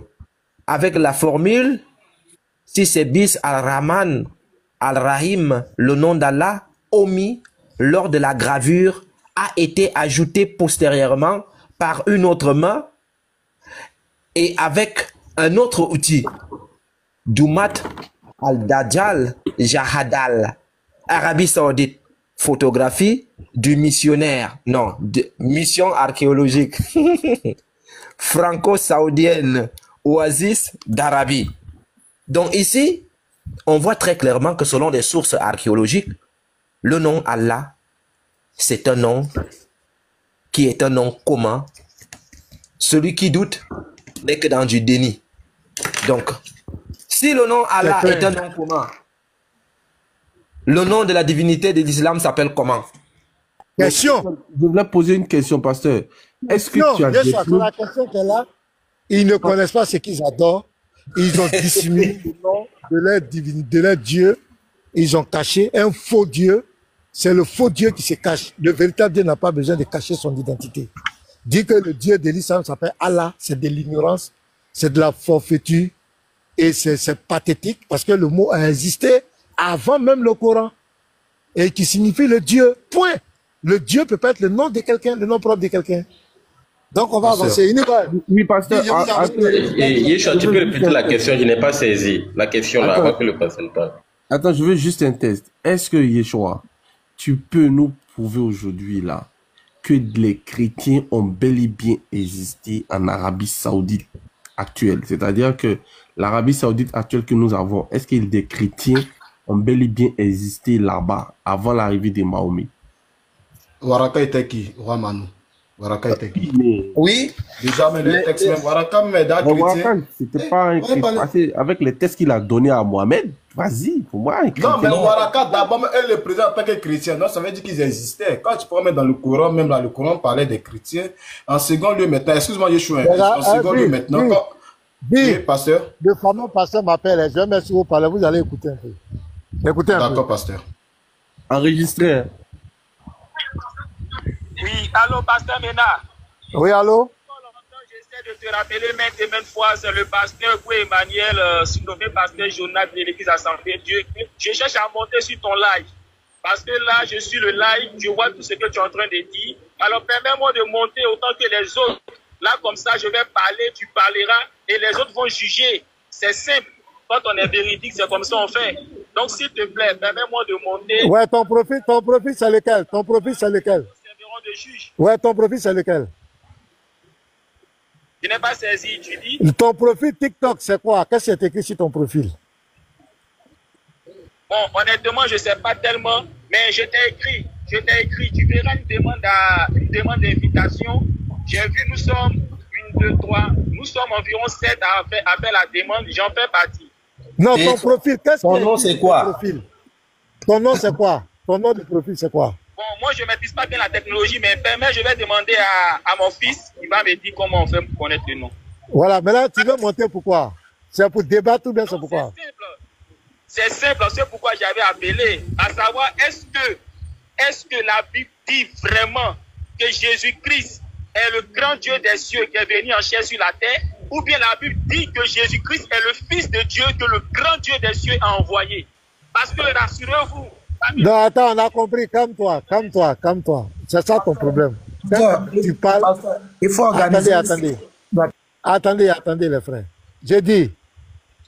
avec la formule si c'est bis al-Rahman al-Rahim, le nom d'Allah omis lors de la gravure a été ajouté postérieurement par une autre main et avec un autre outil. Doumat al-Dajjal Jahadal, Arabie Saoudite. Photographie du missionnaire, non, de mission archéologique franco-saoudienne, oasis d'Arabie. Donc ici, on voit très clairement que selon les sources archéologiques, le nom Allah, c'est un nom qui est un nom commun. Celui qui doute n'est que dans du déni. Donc, si le nom Allah est un nom commun, le nom de la divinité de l'islam s'appelle comment? Question. Je voulais poser une question, pasteur. Est-ce que tu as des preuves? La question est là. Ils ne connaissent pas ce qu'ils adorent. Ils ont dissimulé le nom de leur Dieu. Ils ont caché un faux Dieu. C'est le faux Dieu qui se cache. Le véritable Dieu n'a pas besoin de cacher son identité. Dire que le Dieu de l'islam s'appelle Allah, c'est de l'ignorance, c'est de la forfaiture et c'est pathétique parce que le mot a existé avant même le Coran, et qui signifie le Dieu, point. Le Dieu peut pas être le nom de quelqu'un, le nom propre de quelqu'un. Donc on va avancer. Oui, pasteur. Yeshua, tu peux répéter la question, je n'ai pas saisi. La question là, avant que le pasteur parle. Attends, je veux juste un test. Est-ce que Yeshua, tu peux nous prouver aujourd'hui là que les chrétiens ont bel et bien existé en Arabie Saoudite actuelle? C'est-à-dire que l'Arabie Saoudite actuelle que nous avons, est-ce qu'il y a des chrétiens ont bel et bien existé là-bas avant l'arrivée de Mahomet? Waraka était qui? Roi Manu. Waraka était qui? Oui. Déjà, mais le texte même, Waraka, mais Waraka, c'était pas un chrétien. Avec les textes qu'il a donnés à Mohamed, vas-y, pour moi, un chrétien. Non, mais Waraka, d'abord, elle le présente en tant que chrétien. Non, ça veut dire qu'ils existaient. Quand tu prends même dans le Coran, même là, le Coran parlait des chrétiens. En second lieu, maintenant, excuse-moi, Yeshua, en second lieu, maintenant, quand... Oui, pasteur. Le fameux pasteur m'appelle, je vais mettre sur vous parler, vous allez écouter un peu. Écoutez un peu. D'accord, pasteur. Enregistré. Oui, allô, pasteur Ménard. Oui, allô. J'essaie de te rappeler maintes fois, c'est le pasteur Goué Emmanuel, surnommé pasteur Jonas de l'église Assemblée Dieu. Je cherche à monter sur ton live. Parce que là, je suis le live, je vois tout ce que tu es en train de dire. Alors, permets-moi de monter autant que les autres. Là, comme ça, je vais parler, tu parleras, et les autres vont juger. C'est simple. Quand on est véridique, c'est comme ça on fait. Donc, s'il te plaît, permets-moi de monter. Ouais, ton profil, c'est lequel? Ton profil, c'est lequel? Ouais, ton profil, c'est lequel? Je n'ai pas saisi, tu dis? Ton profil TikTok, c'est quoi? Qu'est-ce que c'est écrit sur ton profil? Bon, honnêtement, je ne sais pas tellement, mais je t'ai écrit, tu verras une demande d'invitation. J'ai vu, nous sommes 1, 2, 3, nous sommes environ 7 à faire la demande, j'en fais partie. Non, ton profil, qu'est-ce que ton nom c'est quoi? Ton nom c'est quoi? Ton nom de profil c'est quoi? Bon, moi je ne maîtrise pas bien la technologie, mais permets, je vais demander à mon fils, il va me dire comment on fait pour connaître le nom. Voilà, mais là tu veux monter pourquoi? C'est pour débattre ou bien c'est pourquoi? C'est simple, c'est pourquoi j'avais appelé, à savoir est-ce que la Bible dit vraiment que Jésus-Christ est le grand Dieu des cieux qui est venu en chair sur la terre, ou bien la Bible dit que Jésus-Christ est le Fils de Dieu que le grand Dieu des cieux a envoyé. Parce que rassurez-vous. Non, attends, on a compris, calme-toi. C'est ça ton problème. Quand tu parles, il faut organiser. Attendez les frères. J'ai dit,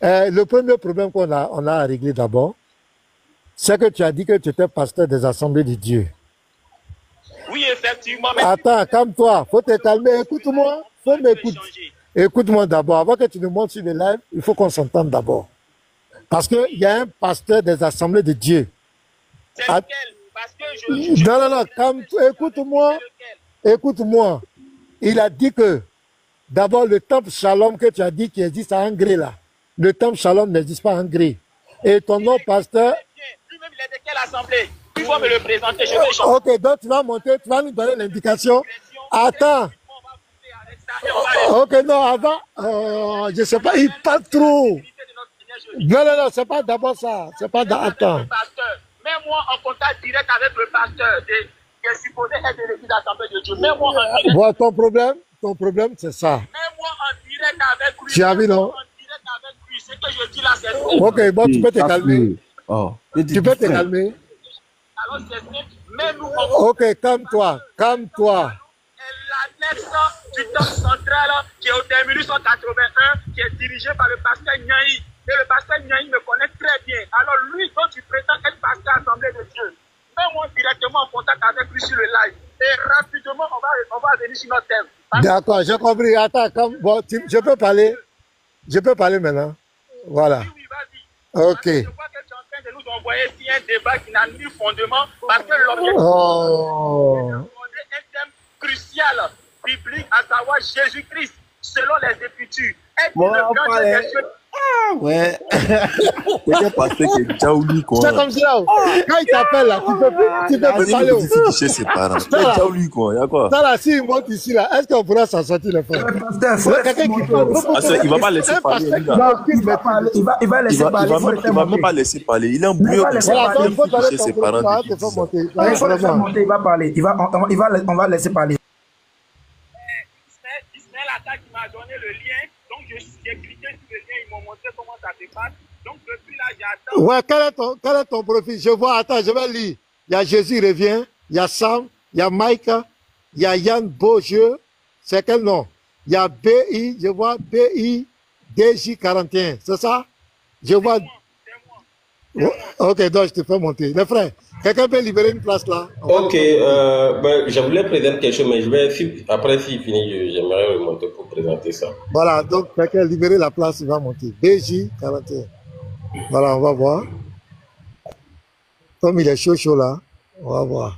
le premier problème qu'on a à régler d'abord, c'est que tu as dit que tu étais pasteur des assemblées de Dieu. Oui, effectivement. Mais attends, calme-toi, faut te calmer, écoute-moi, faut m'écouter. Écoute-moi d'abord, avant que tu nous montres sur le live, il faut qu'on s'entende d'abord. Parce qu'il y a un pasteur des assemblées de Dieu. C'est lequel? Parce que non, calme-toi, écoute-moi. Il a dit que, d'abord, le temple Shalom que tu as dit qui existe à Angré là, le temple Shalom n'existe pas à Angré. Et ton nom, pasteur... Lui-même, il est de quelle assemblée? Il faut me le présenter, je vais changer. Ok, donc tu vas monter, tu vas nous donner l'indication. Attends. Ok, non, avant, je sais pas, il parle trop. Non, c'est pas d'abord ça. C'est pas attends. Mets-moi en contact direct avec le pasteur qui est supposé être de l'église d'Assemblée de Dieu. Mets-moi en direct. Bon, ton problème, c'est ça. Mets-moi en direct avec lui. Tu as vu, non? Ce que je dis là, c'est faux. Ok, bon, tu peux te calmer. Tu peux te calmer. Alors, c'est simple. Mets-nous en ok, calme-toi. L'annexe du temple central qui est au terminus 181, qui est dirigé par le pasteur Nyaï. Et le pasteur Nyaï me connaît très bien. Alors lui, dont tu prétends être pasteur Assemblée de Dieu, mets-moi directement en contact avec lui sur le live. Et rapidement, on va venir sur notre thème. D'accord, j'ai compris. Attends, bon, je peux parler. Je peux parler maintenant. Voilà. Oui, vas-y. Ok. Je crois que tu es en train de nous envoyer ici un débat qui n'a ni fondement parce que l'objectif est d'aborder un thème crucial, biblique, à savoir Jésus-Christ, selon les Écritures. Est-il le grand Dieu des cieux? Ah ouais. C'est parce que c'est Jaouli quoi. C'est comme ça. Quand il t'appelle là, tu peux plus parler. C'est ses parents. C'est Jaouli quoi. Y'a quoi? Ça là, s'il monte ici là, est-ce qu'on pourra s'en sortir le frère? Quelqu'un qui parle. Il va pas laisser parler. Il va laisser parler. Il va même pas laisser parler. Il est en bleu comme ça. Il faut chez ses parents. Il faut le faire monter. Il va parler. On va laisser parler. Ismaël Attaque qui m'a donné le lien. Donc, j'ai cliqué sur le lien, ils m'ont montré comment ça se passe. Donc, depuis là, j'attends. Ouais, quel est ton profil? Je vois, attends, je vais lire. Il y a Jésus revient, il y a Sam, il y a Mike, il y a Yann Beaujeu. C'est quel nom? Il y a BI, je vois BI DJ41. C'est ça? Je vois. C'est moi. Ok, donc je te fais monter. Les frères, quelqu'un peut libérer une place là? Ok, je voulais présenter quelque chose, mais je vais, après s'il finit, j'aimerais remonter pour présenter ça. Voilà, donc quelqu'un libérer la place, il va monter. BJ41. Voilà, on va voir. Comme il est chaud là, on va voir.